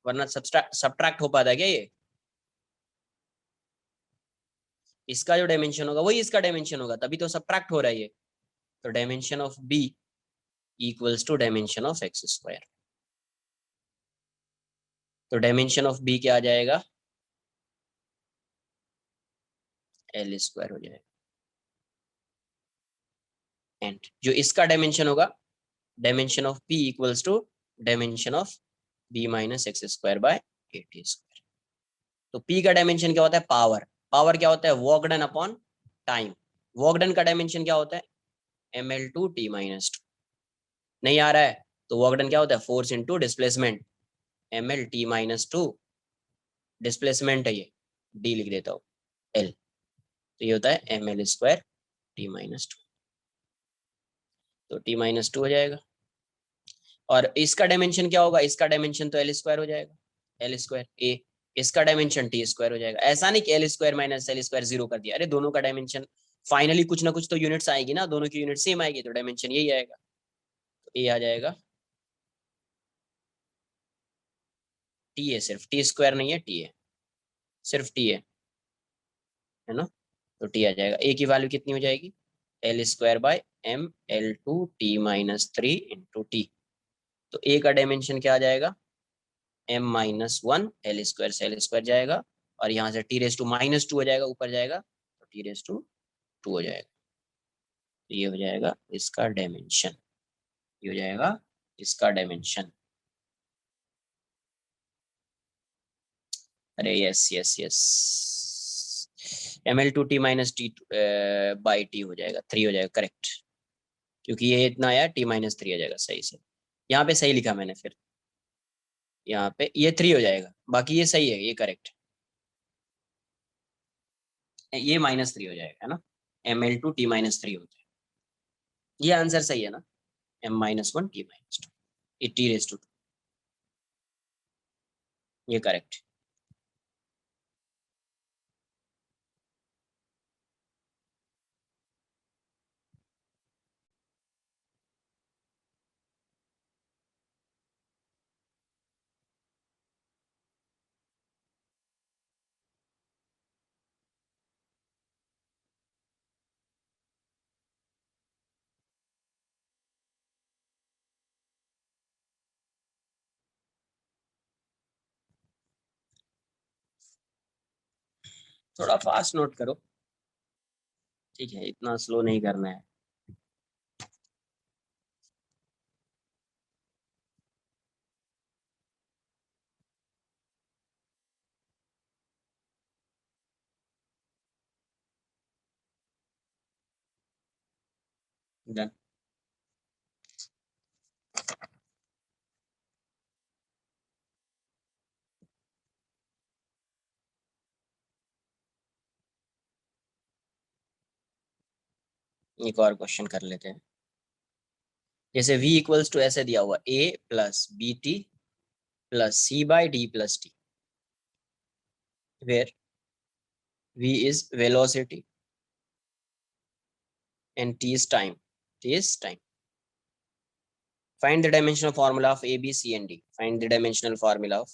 वरना सब्ट्रैक्ट हो पाता है क्या ये? इसका जो डायमेंशन होगा वही इसका डायमेंशन होगा तभी तो सब्ट्रैक्ट हो रहा है ये। तो dimension of B equals to dimension of X square. तो डायमेंशन ऑफ बी क्या आ जाएगा? एल स्क्वायर हो जाएगा। एंड जो इसका डायमेंशन होगा, dimension of P equals to dimension of B minus X square by 8 square. तो पी का डायमेंशन क्या होता है? पावर। पावर क्या होता है? Work done upon time. Work done का डायमेंशन क्या होता है? ml/t-2। नहीं आ रहा है तो वर्क डन क्या होता है? Force into displacement, ml/t-2। Displacement है ये, d लिख देता हूँ, l। तो ये होता है ml/t-2। तो t-2 हो जाएगा। और इसका डायमेंशन क्या होगा? इसका डायमेंशन तो एल स्क्वायर हो जाएगा, एल स्क्वायर ए। इसका डायमेंशन टी स्क्वायर हो जाएगा। ऐसा नहीं कि L square minus L square zero कर दिया, अरे दोनों का डायमेंशन फाइनली कुछ ना कुछ तो यूनिट्स आएगी ना, दोनों की यूनिट सेम आएगी तो डायमेंशन यही आएगा। तो ए आ जाएगा, टी है, सिर्फ टी स्क्वायर नहीं है, टी है, सिर्फ टी है ना। तो टी आ जाएगा। ए की वैल्यू कितनी हो जाएगी? L square by ml/t-3 into T. तो ए का डायमेंशन क्या आ जाएगा? m-1, एल स्क्वायर से एल स्क्वायर जाएगा और यहाँ से t⁻² हो जाएगा, ऊपर जाएगा तो t⁻² हो जाएगा। तो ये हो जाएगा इसका डायमेंशन, ये हो जाएगा इसका डायमेंशन। अरे यस यस यस, ml/t-t हो जाएगा, 3 हो जाएगा, करेक्ट। क्योंकि ये इतना आया, t-3 आ जाएगा सही से। यहाँ पे सही लिखा मैंने फिर। यहाँ पे ये 3 हो जाएगा, बाकी ये सही है, ये करेक्ट है, ये -3 हो जाएगा, है ना। ml2t-3 होता है, ये आंसर सही है ना। m-1 t-2 ये t⁻², ये करेक्ट। थोड़ा फास्ट नोट करो, ठीक है, इतना स्लो नहीं करना है। डन। एक और क्वेश्चन कर लेते हैं। जैसे v इक्वल्स टू ऐसे दिया हुआ a plus B T plus c by D plus T, where v is velocity and t is time. T is time. Find the dimensional formula of a, b, c and d. Find the dimensional formula of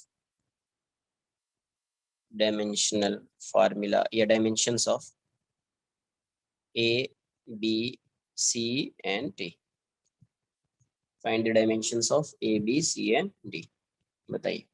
या dimensions of a, b, c and d. Find the dimensions of a, b, c and d. बताइए।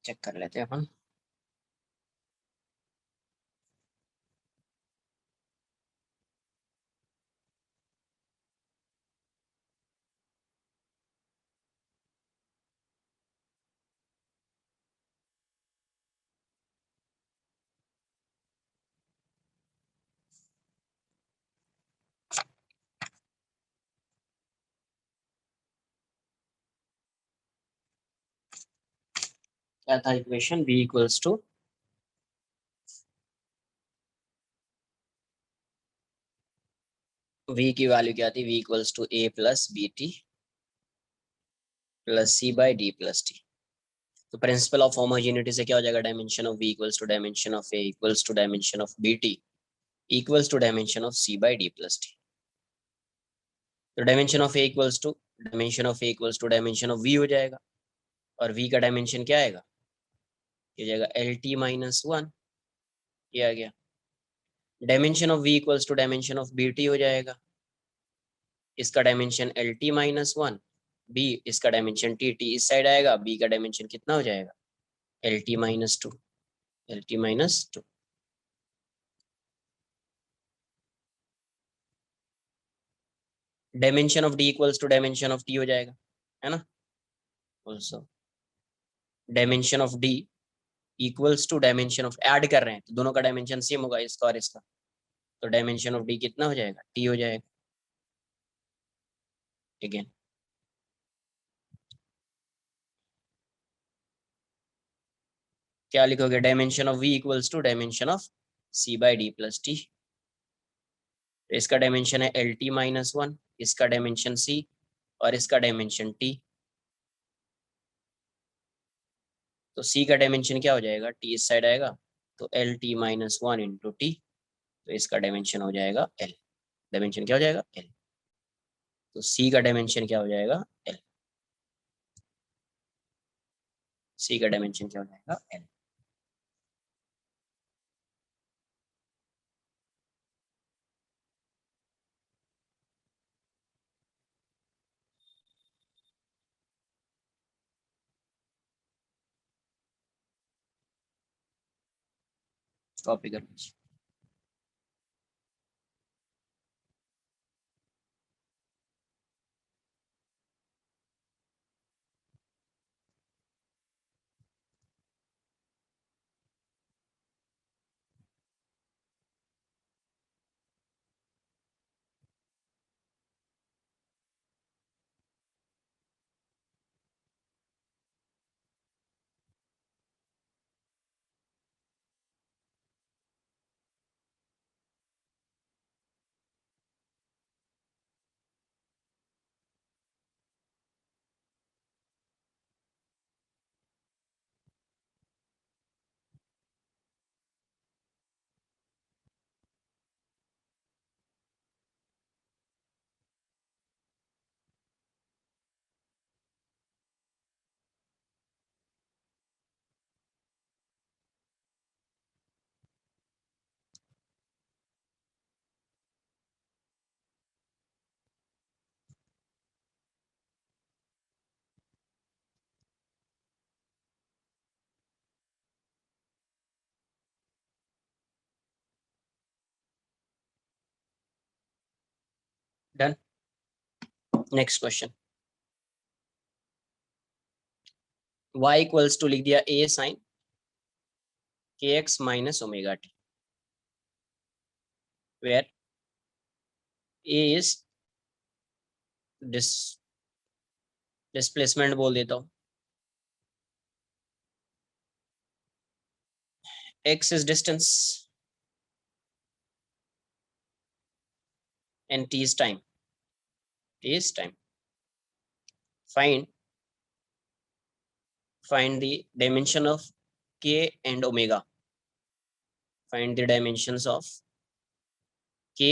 Check कर लेते हैं अपन। क्या था equation? v equals to v की value क्या थी? v equals to a plus B T plus c by D plus T. तो प्रिंसिपल ऑफ होमोजेनिटी से क्या हो जाएगा? Dimension of v equals to dimension of a equals to dimension of B T equals to dimension of c by D plus T. तो dimension of a equals to dimension of v हो जाएगा, और v का dimension क्या आएगा? ये जाएगा LT-1, ये आ गया। Dimension of v equals to dimension of B T हो जाएगा, इसका डायमेंशन LT-1, b इसका डायमेंशन टी, टी इस साइड आएगा, b का डायमेंशन कितना हो जाएगा? LT-2, LT-2। Dimension of d equals to dimension of t हो जाएगा, है ना। Also dimension of d equals to dimension of, add कर रहे हैं तो दोनों का डायमेंशन सेम होगा, इसका और इसका, तो डायमेंशन ऑफ d कितना हो जाएगा? t हो जाएगा। अगेन क्या लिखोगे? Dimension of v equals to dimension of c by D plus T. तो इसका डायमेंशन है LT-1, इसका डायमेंशन c और इसका डायमेंशन t। तो c का डायमेंशन क्या हो जाएगा? t इस साइड आएगा, तो LT-1 इंटू टी, तो इसका डायमेंशन हो जाएगा l। डायमेंशन क्या हो जाएगा? l। तो c का डायमेंशन क्या हो जाएगा? l। c का डायमेंशन क्या हो जाएगा? l। कॉपी कर लीजिए। Done. Next question, y equals to लिख दिया a sine kx minus omega T, where a is displacement बोल देता हूँ, x is distance and t is time. T is time. Find the dimension of k and omega. Find the dimensions of k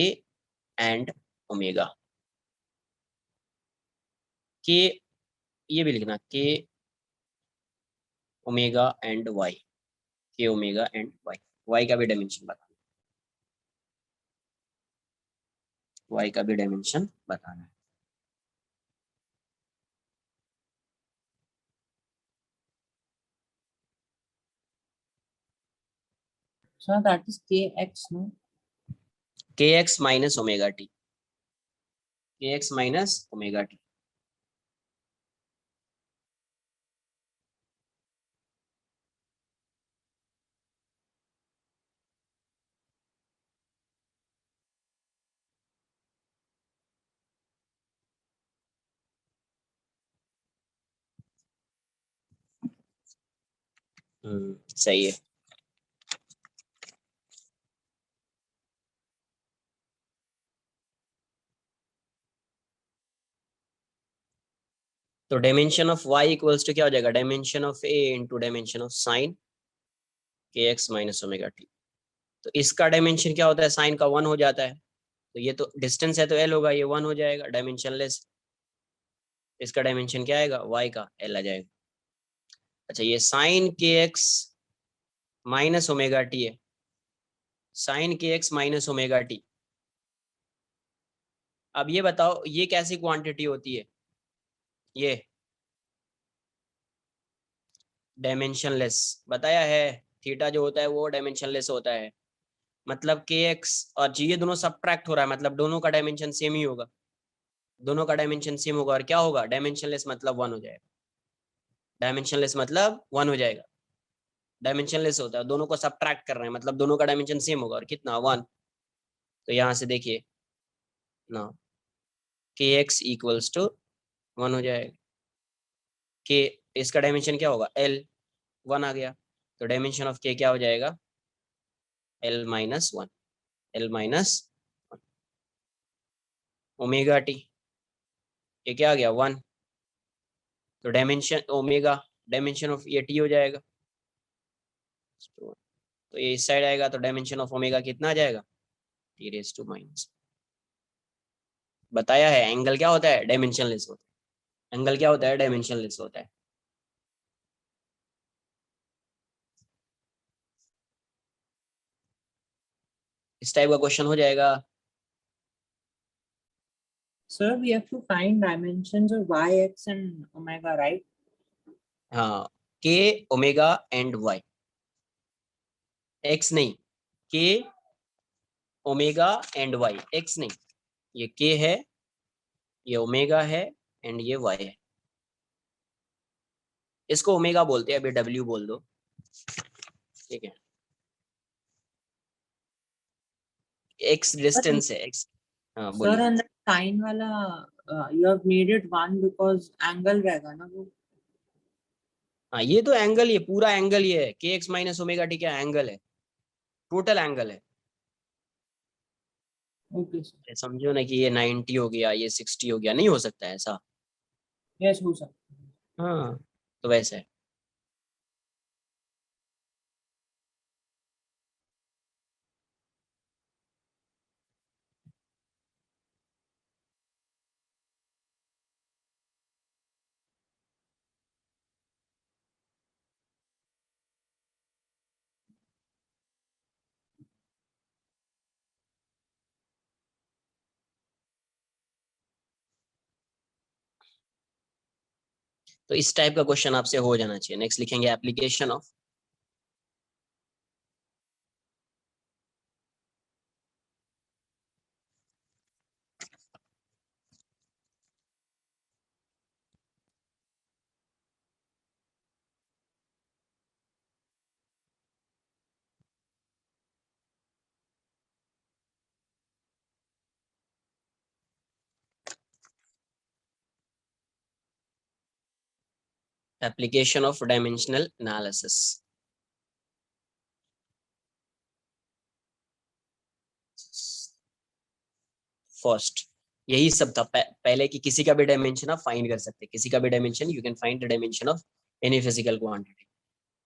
and omega. k ये भी लिखना, k omega and y, k omega and y का भी dimension बताना, y का भी dimension बताना है। So that is kx, no? kx minus omega t, kx minus omega t. सही है। तो dimension of y equals to क्या हो जाएगा, dimension of a into dimension of sine kx minus omega T. तो इसका डायमेंशन क्या होता है, साइन का 1 हो जाता है, तो ये तो डिस्टेंस है तो l होगा, ये 1 हो जाएगा डायमेंशनलेस। इसका डायमेंशन क्या आएगा, y का l आ जाएगा। अच्छा, ये sine kx minus omega T है, sine kx minus omega T. अब ये बताओ ये कैसी क्वांटिटी होती है, ये डायमेंशनलेस बताया है, थीटा जो होता है वो डायमेंशनलेस होता है, मतलब kx और g ये दोनों सबट्रैक्ट हो रहा है, मतलब दोनों का डायमेंशन सेम ही होगा, दोनों का डायमेंशन सेम होगा, और क्या होगा, डायमेंशनलेस मतलब 1 हो जाएगा, डायमेंशनलेस मतलब 1 हो जाएगा, डायमेंशनलेस होता है, दोनों को सबट्रैक्ट कर रहे हैं, मतलब दोनों का डायमेंशन सेम होगा, और कितना 1। तो यहाँ से देखिए ना, kx इक्वल्स टू 1 हो जाएगा, k इसका डायमेंशन क्या होगा, l 1 आ गया, तो डायमेंशन ऑफ k क्या हो जाएगा, l minus 1, l minus omega T, ये क्या आ गया 1, तो डायमेंशन ओमेगा डायमेंशन ऑफ ये टी हो जाएगा, तो ये इस साइड आएगा, तो डायमेंशन ऑफ ओमेगा कितना आ जाएगा, टी रेज टू माइनस। बताया है एंगल क्या होता है, डायमेंशनलेस होता है, एंगल क्या होता है, डायमेंशनलेस होता है। इस टाइप का क्वेश्चन हो जाएगा। Sir, we have to find dimensions of y, x and omega, right? हाँ, के ओमेगा एंड वाई, एक्स नहीं, के ओमेगा एंड वाई, एक्स नहीं, ये के है, ये ओमेगा है एंड ये वाई है। इसको ओमेगा बोलते हैं, अभी डब्ल्यू बोल दो, ठीक है। एक्स डिस्टेंस है, एक्स। हाँ सर बोलिए। अंदर साइन वाला you have made it 1 because angle रहेगा ना वो। हाँ ये तो एंगल, ये पूरा एंगल ये है, के एक्स माइनस ओमेगा टी क्या एंगल है, टोटल एंगल है। Okay sir. ये समझो ना कि ये 90 हो गया, ये 60 हो गया, नहीं हो सकता है ऐसा। यस हो सर। हाँ तो वैसे है। तो इस टाइप का क्वेश्चन आपसे हो जाना चाहिए। नेक्स्ट लिखेंगे application of application of dimensional analysis. First यही सब था पहले कि किसी का भी डायमेंशन आप फाइंड कर सकते हैं, किसी का भी dimension you can find the dimension of any physical quantity.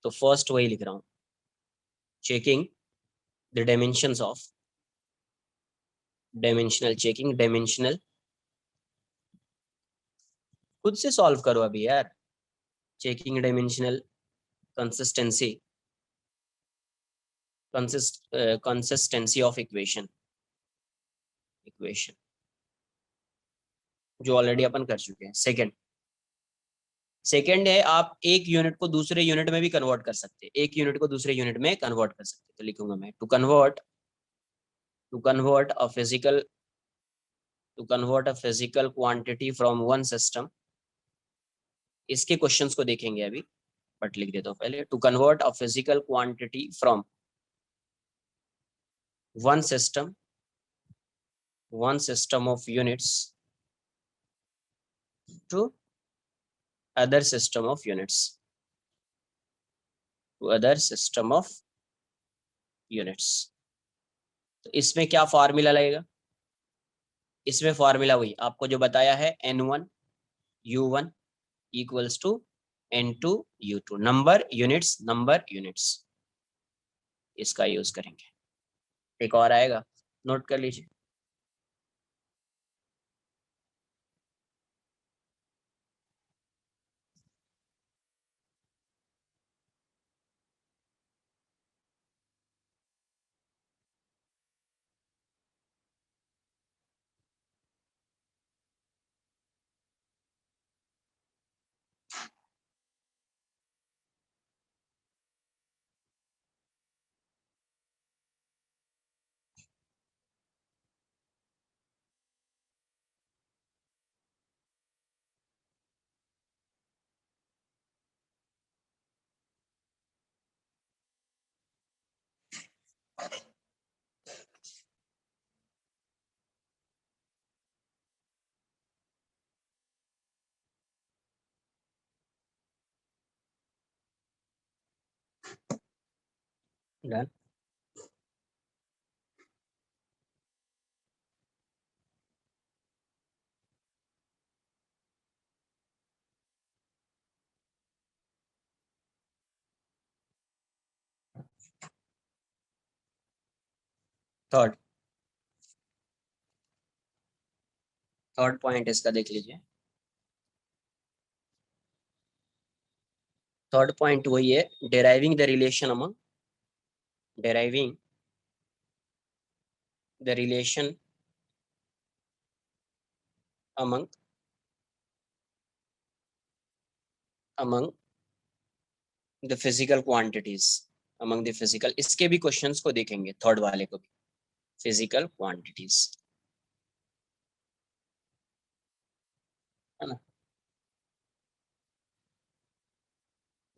तो फर्स्ट वही लिख रहा हूँ, checking the dimensions of, dimensional checking, dimensional, खुद से सॉल्व करो अभी यार। Checking dimensional consistency, consistency of equation, equation जो ऑलरेडी अपन कर चुके हैं। सेकंड, सेकंड है आप एक यूनिट को दूसरे यूनिट में भी कन्वर्ट कर सकते हैं, एक यूनिट को दूसरे यूनिट में कन्वर्ट कर सकते हैं। तो लिखूंगा मैं to convert a physical, to convert a physical quantity from one system. इसके क्वेश्चंस को देखेंगे अभी, बट लिख देता हूँ पहले। To convert a physical quantity from one system, one system of units to other system of units, to other system of units. तो इसमें क्या फार्मूला लगेगा, इसमें फार्मूला वही आपको जो बताया है, n1 u1 equals to n2 u2, number units, number units, इसका यूज करेंगे। एक और आएगा, नोट कर लीजिए। डन। थर्ड, थर्ड पॉइंट इसका देख लीजिए। थर्ड पॉइंट वही है, deriving the relation among, deriving the relation among among the physical quantities, among the physical, इसके भी क्वेश्चंस को देखेंगे, थर्ड वाले को भी, फिजिकल क्वांटिटीज, है ना।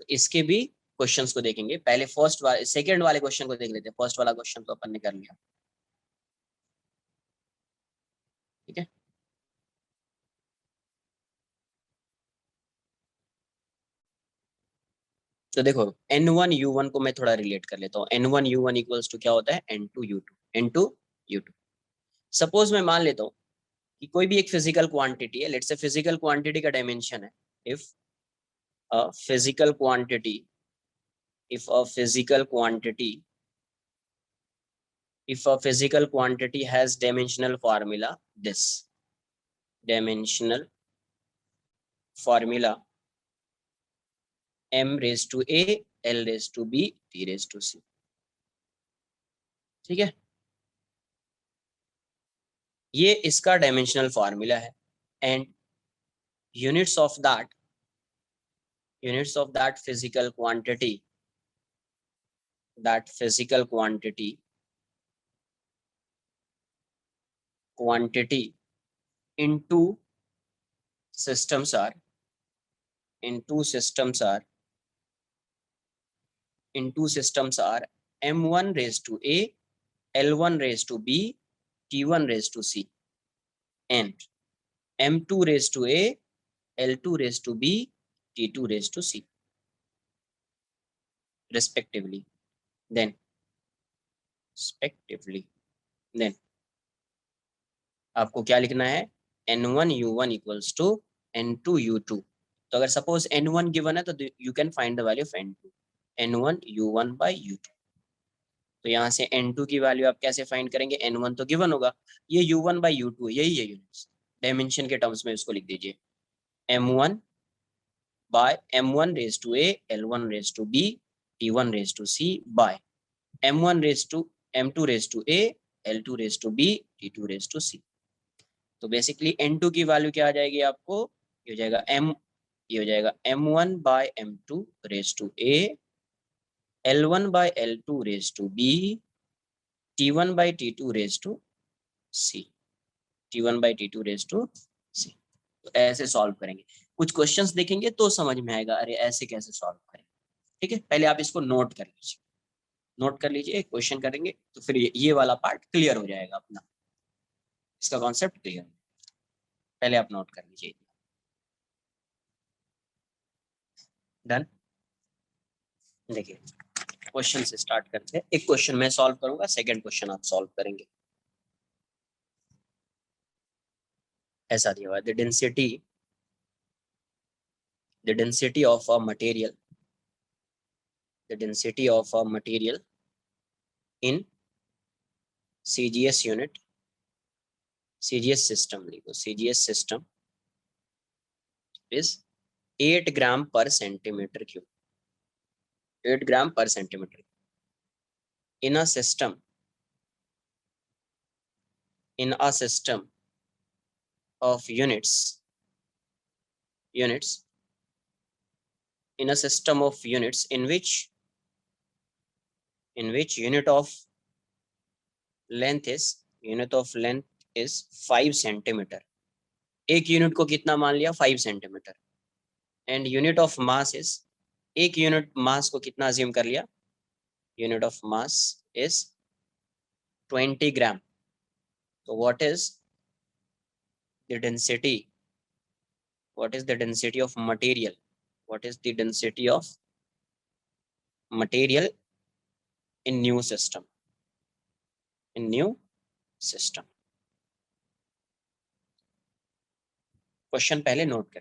तो इसके भी क्वेश्चंस को देखेंगे, पहले फर्स्ट वाले सेकंड वाले क्वेश्चन को देख लेते हैं, फर्स्ट वाला क्वेश्चन तो अपन ने कर लिया, ठीक है। तो देखो N1U1 को मैं थोड़ा रिलेट कर लेता हूँ, N1U1 इक्वल्स टू क्या होता है, N2U2। सपोज मैं मान लेता हूँ कि कोई भी एक फिजिकल क्वांटिटी है, लेट्स से फिजिकल क्वांटिटी का डायमेंशन है, if a physical quantity if a physical quantity has dimensional formula, this dimensional formula m raised to a, l raised to b, t raised to c, ठीक है। ये इसका dimensional formula है, and units of that physical quantity, into systems are m1 raised to a, l1 raised to b, t1 raised to c, and m2 raised to a, l2 raised to b, t2 raised to c, respectively. Then आपको क्या लिखना है, n1u1 equals to n2u2। तो अगर suppose n1 given है तो you can find the value of n2, n1u1 by u2। तो यहाँ से n2 की वैल्यू आप कैसे फाइंड करेंगे, n1 तो गिवन होगा, ये u1 by u2 यही है यूनिट्स, डायमेंशन के टर्म्स में इसको लिख दीजिए, m1 by m1 raised to a, l1 raised to b, t1 raised to c by m2 raised to a, l2 raised to b, t2 raised to c। तो basically n2 की value क्या आ जाएगी आपको, ये हो जाएगा m1 by m2 raised to a, l1 by l2 raised to b, t1 by t2 raised to c, तो ऐसे सॉल्व करेंगे। कुछ क्वेश्चंस देखेंगे तो समझ में आएगा, अरे ऐसे कैसे सॉल्व करें, ठीक है। पहले आप इसको नोट कर लीजिए, क्वेश्चन करेंगे तो फिर ये वाला पार्ट क्लियर हो जाएगा अपना, इसका कॉन्सेप्ट क्लियर, पहले आप नोट कर लीजिए। डन। देखिए क्वेश्चन से स्टार्ट करते हैं, एक क्वेश्चन मैं सॉल्व करूंगा, सेकंड क्वेश्चन आप सॉल्व करेंगे। ऐसा दिया हुआ है, the density of a material in CGS unit, CGS system is 8 gram per centimeter cube, 8 gram per centimeter in a system of units in a system of units in which unit of length is 5 centimeter। एक unit को कितना मान लिया, 5 centimetre, and unit of mass is, एक unit mass को कितना assume कर लिया, यूनिट ऑफ मास इज 20 ग्राम। तो what is the density of material, in new system, question पहले नोट कर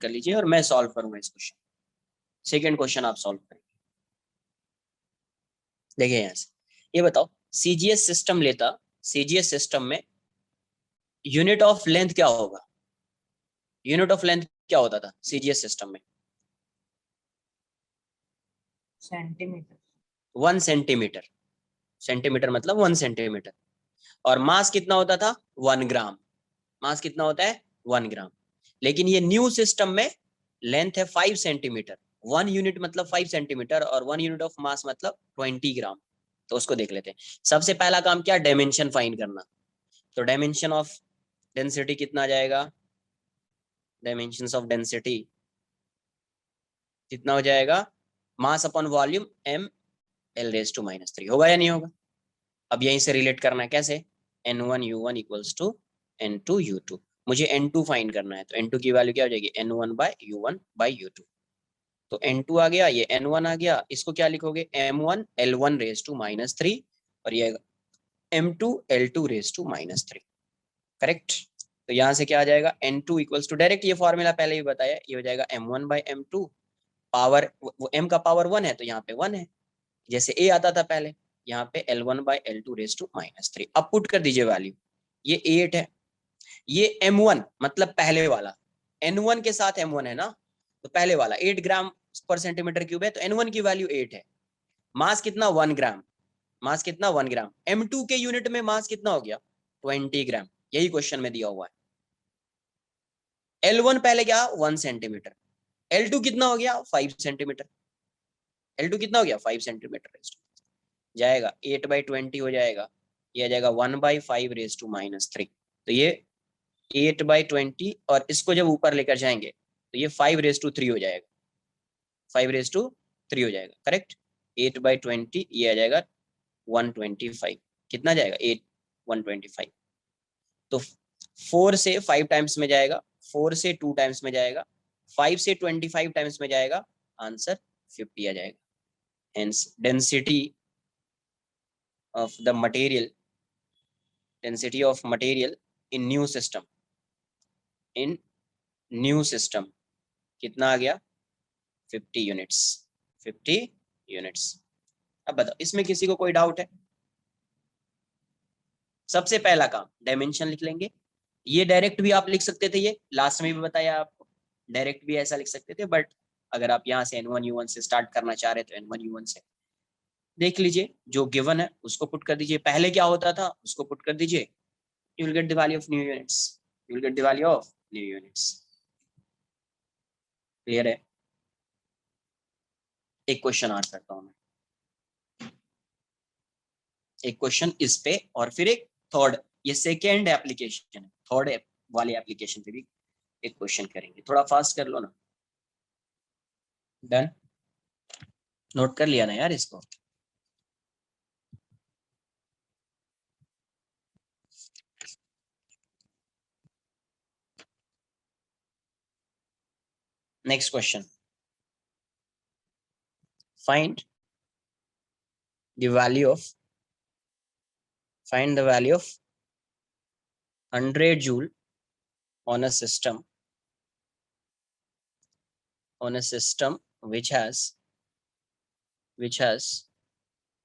लीजिए, और मैं सॉल्व करूंगा इस क्वेश्चन, सेकंड क्वेश्चन आप सॉल्व करेंगे। देखिए यहाँ से ये बताओ, CGS सिस्टम में यूनिट ऑफ लेंथ क्या होगा, यूनिट ऑफ लेंथ क्या होता था CGS सिस्टम में, सेंटीमीटर, 1 सेंटीमीटर मतलब 1 सेंटीमीटर, और मास कितना होता था, 1 ग्राम, मास कितना होता है 1 ग्राम। लेकिन ये न्यू सिस्टम में लेंथ है 5 सेंटीमीटर 1 यूनिट मतलब 5 सेंटीमीटर और 1 यूनिट ऑफ मास मतलब 20 ग्राम। तो उसको देख लेते हैं। सबसे पहला काम क्या, डायमेंशन फाइंड करना। तो डायमेंशन ऑफ डेंसिटी कितना आ जाएगा, डायमेंशंस ऑफ डेंसिटी कितना हो जाएगा, mass upon volume m l⁻³ होगा या नहीं होगा। अब यहीं से रिलेट करना है, कैसे, n1u1 इक्वल्स टू n2u2। मुझे n2 फाइंड करना है, तो n2 की वैल्यू क्या हो जाएगी, n1/u1/u2। तो n2 आ गया, ये n1 आ गया, इसको क्या लिखोगे, m1 l1⁻³ और ये m2 l2⁻³। करेक्ट। तो यहाँ से क्या आ जाएगा, n2 इक्वल्स टू, डायरेक्ट ये फॉर्मूला पहले ही बताया, ये हो जाएगा m1/m2, पावर वो m का पावर 1 है तो यहाँ पे 1 है, जैसे a आता था पहले, यहाँ पे l1/l2⁻³। अब पुट कर दीजिए वैल्यू, ये 8 है, ये m1 मतलब पहले वाला, n1 के साथ m1 है ना, तो पहले वाला 8 ग्राम पर सेंटीमीटर क्यूब है, तो n1 की वैल्यू 8 है। मास कितना, 1 ग्राम, मास कितना 1 ग्राम। m2 के यूनिट में मास कितना हो गया, 20 ग्राम, यही क्वेश्चन में दिया हुआ है। L1 पहले क्या, 1 सेंटीमीटर, L2 कितना हो गया, 5 सेंटीमीटर, L2 कितना हो गया, 5 सेंटीमीटर, जाएगा 8/20 हो जाएगा, ये आ जाएगा 1/5⁻³ तो ये 8/20 और इसको जब ऊपर लेकर जाएंगे तो ये 5⁻³ हो जाएगा, 5⁻³ हो जाएगा, करेक्ट। 8/20 ये आ जाएगा 125, कितना जाएगा 8 125। तो 4 से 5 टाइम्स में जाएगा, 4 से 2 टाइम्स में जाएगा, 5 से 25 टाइम्स में जाएगा, आंसर 50 आ जाएगा। Hence density of the material, density of material in new system, in new system कितना आ गया, 50 यूनिट्स, 50 यूनिट्स। अब बताओ इसमें किसी को कोई डाउट है। सबसे पहला काम डायमेंशन लिख लेंगे, ये डायरेक्ट भी आप लिख सकते थे, ये लास्ट में भी बताया आपको, डायरेक्ट भी ऐसा लिख सकते थे, बट अगर आप यहाँ से n1u1 से स्टार्ट करना चाह रहे तो n1u1 से देख लीजिए, जो गिवन है उसको पुट कर दीजिए, पहले क्या होता था उसको पुट कर दीजिए, you will get the value of new units, you will get the value of new units। Clear है। एक क्वेश्चन और करता हूं मैं, एक क्वेश्चन इस पे और फिर एक थर्ड, ये सेकेंड एप्लीकेशन है, थर्ड वाले एप्लीकेशन पे भी एक क्वेश्चन करेंगे, थोड़ा फास्ट कर लो ना। डन, नोट कर लिया ना यार इसको। Next question, find the value of, find the value of 100 joule on a system, on a system which has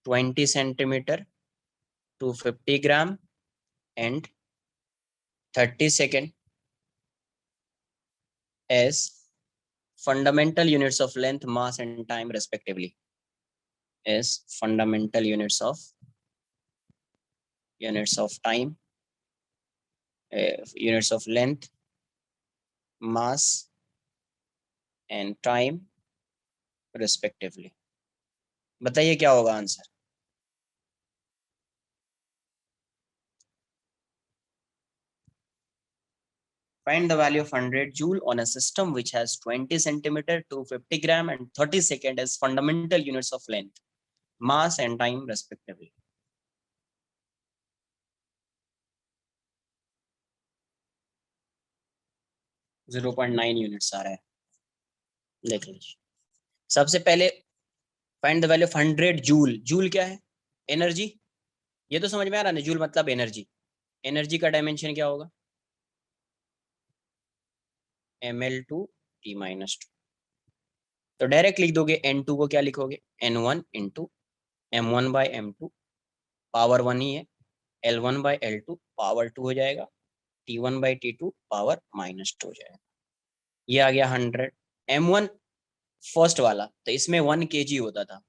20 centimeter to 50 gram and 30 second as fundamental units of length, mass and time respectively, as fundamental units of time, units of length, mass and time respectively। बताइए क्या होगा answer. Find the value of 100 joule on a system which has 20 centimeter to 50 gram and 30 second as fundamental units of length, mass and time respectively। Zero 0.9 units आ रहा है, देख लीजिए। सबसे पहले find the value of 100 joule, joule क्या है, energy, ये तो समझ में आ रहा है ना, जूल मतलब एनर्जी, एनर्जी का डायमेंशन क्या होगा, ml/t-2। तो डायरेक्ट लिख दोगे, n2 को क्या लिखोगे, n1 इंटू m1/m2, पावर 1 ही है, l1/l2 पावर 2 हो जाएगा, t1/t2 पावर -2 हो जाएगा। ये आ गया 100। m1 फर्स्ट वाला, तो इसमें 1 kg होता था,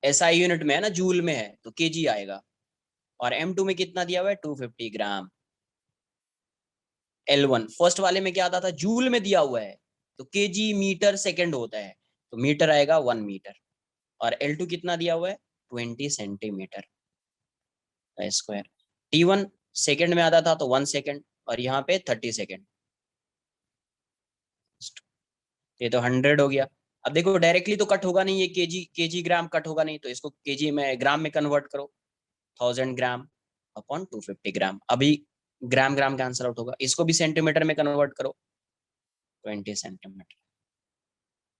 SI यूनिट में है ना, जूल में है तो kg आएगा, और m2 में कितना दिया हुआ है, 250 ग्राम। L1 फर्स्ट वाले में क्या आता था, जूल में दिया हुआ है, तो kg मीटर सेकंड होता है, तो मीटर आएगा 1 मीटर, और L2 कितना दिया हुआ है 20 सेंटीमीटर स्क्वायर। T1 सेकंड में आता था तो 1 सेकंड, और यहाँ पे 30 सेकंड, ये तो 100 हो गया। अब देखो डायरेक्टली तो कट होगा नहीं, ये केजी ग्राम कट होगा नहीं, तो इसको केजी में ग्राम में कन्वर्ट करो, 1000 ग्राम अपॉन 250 ग्राम। अभी ग्राम ग्राम कैंसल आउट होगा, इसको भी सेंटीमीटर में कन्वर्ट करो, 20 सेंटीमीटर।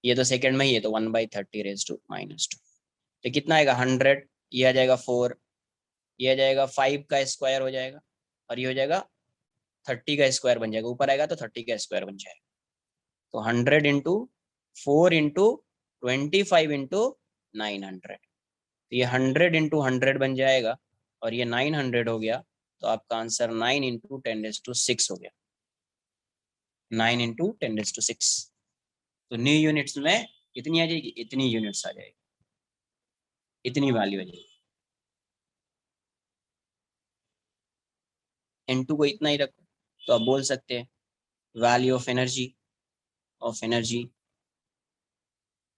ये तो सेकंड में ही है, तो 1/30⁻²। तो कितना आएगा 100, ये आ जाएगा 4, ये आ जाएगा 5 का स्क्वायर हो जाएगा, और ये हो जाएगा 30 का स्क्वायर बन जाएगा, ऊपर आएगा तो 30 का स्क्वायर बन जाएगा। तो 100 इंटू 4 इंटू 25 इंटू 900, तो ये 100 इंटू 100 बन जाएगा, और ये 900 हो गया। तो आपका आंसर 9 इंटू 10⁶ हो गया, 9 इंटू 10⁶। तो न्यू यूनिट्स में कितनी आ जाएगी, इतनी यूनिट्स आ जाएगी, इतनी वैल्यू आ जाएगी। N2 को इतना ही रखो, तो आप बोल सकते हैं value of energy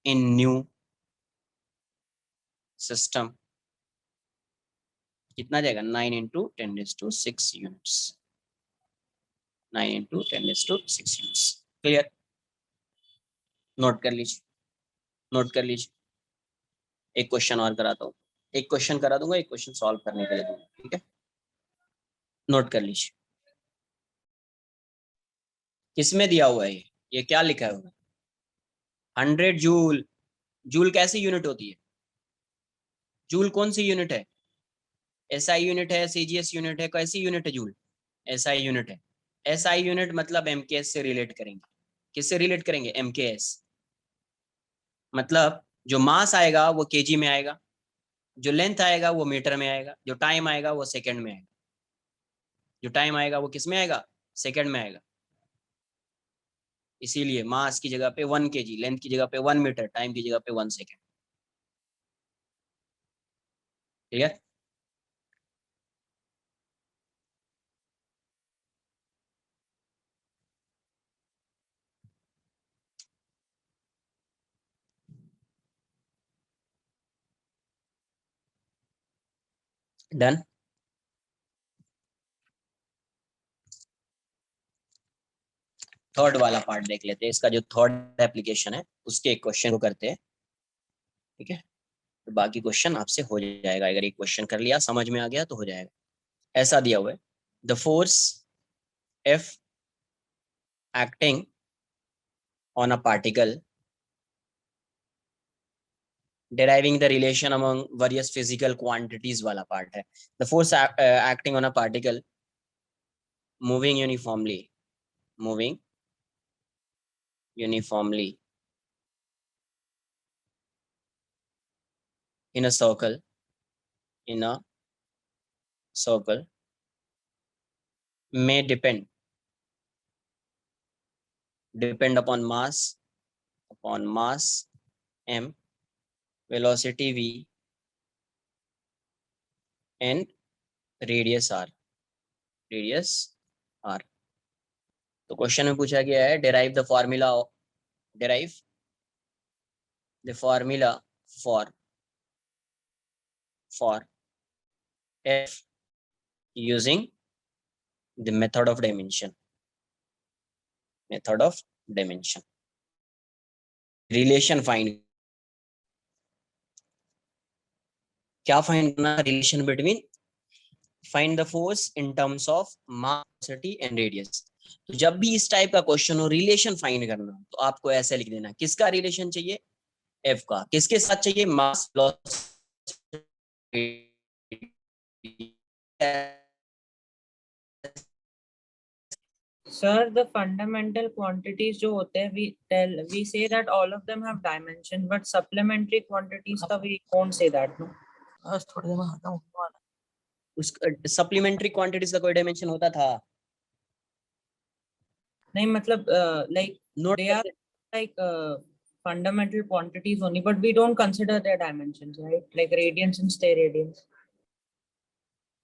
in new system कितना जाएगा 9 into 10⁶ units, 9 into 10⁶ units. Clear, note कर लीजिए, नोट कर लीजिए। एक क्वेश्चन और कराता हूँ, एक क्वेश्चन करा दूंगा, एक क्वेश्चन सॉल्व करने के लिए दूंगा, ठीक है। नोट कर लीजिए, किसमें दिया हुआ है ये क्या लिखा है 100 जूल। जूल कैसी यूनिट होती है, जूल कौन सी यूनिट है, एसआई यूनिट है, सीजीएस यूनिट है, कैसी यूनिट है जूल, एसआई यूनिट है। एसआई यूनिट मतलब एमकेएस से रिलेट करेंगे, किससे रिलेट करेंगे, एमकेएस। मतलब जो मास आएगा वो केजी में आएगा, जो लेंथ आएगा वो मीटर में आएगा, जो टाइम आएगा वो सेकंड में आएगा, जो टाइम आएगा वो किस में आएगा, सेकंड में आएगा। इसीलिए मास की जगह पे 1 kg, लेंथ की जगह पे 1 मीटर, टाइम की जगह पे 1 सेकंड। Clear, done. थर्ड वाला पार्ट देख लेते हैं, इसका जो थर्ड एप्लीकेशन है उसके एक क्वेश्चन को करते हैं, ठीक है। तो बाकी क्वेश्चन आपसे हो जाएगा, अगर एक क्वेश्चन कर लिया समझ में आ गया तो हो जाएगा। ऐसा दिया हुआ है, the force F acting on a particle, deriving the relation among various physical quantities वाला पार्ट है। The force acting on a particle moving uniformly in a circle may depend upon mass m, velocity v and radius r। तो question में पूछा गया है derive the formula for F using the method of dimension। Relation find, क्या find करना, relation between, find the force in terms of mass, velocity and radius. तो जब भी इस टाइप का क्वेश्चन हो रिलेशन फाइंड करना, तो आपको ऐसे लिख देना, किसका रिलेशन चाहिए, एफ का, किसके साथ चाहिए, मास velocity. Sir, the fundamental quantities जो होते हैं, we say that all of them have dimension, but supplementary quantities का we won't say that, no? बस थोड़ी देर में आता हूँ। उस सप्लीमेंट्री क्वांटिटीज का कोई डायमेंशन होता था, नहीं मतलब like note they are like fundamental quantities only, but we don't consider their dimensions, right? Like radians and steradians.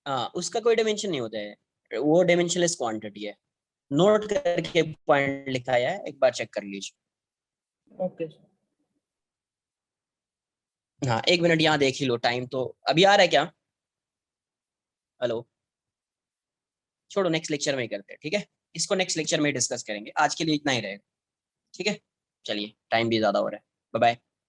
हाँ, उसका कोई डायमेंशन नहीं होता है, वो डायमेंशनलेस क्वांटिटी है। नोट करके पॉइंट लिखा है, एक बार चेक कर लीजिए। Okay. हाँ 1 मिनट यहाँ देख ही लो, टाइम तो अभी आ रहा है क्या? हेलो, छोड़ो नेक्स्ट लेक्चर में ही करते हैं, ठीक है? इसको नेक्स्ट लेक्चर में डिस्कस करेंगे, आज के लिए इतना ही रहेगा, ठीक है? चलिए टाइम भी ज्यादा हो रहा है, बाय बाय।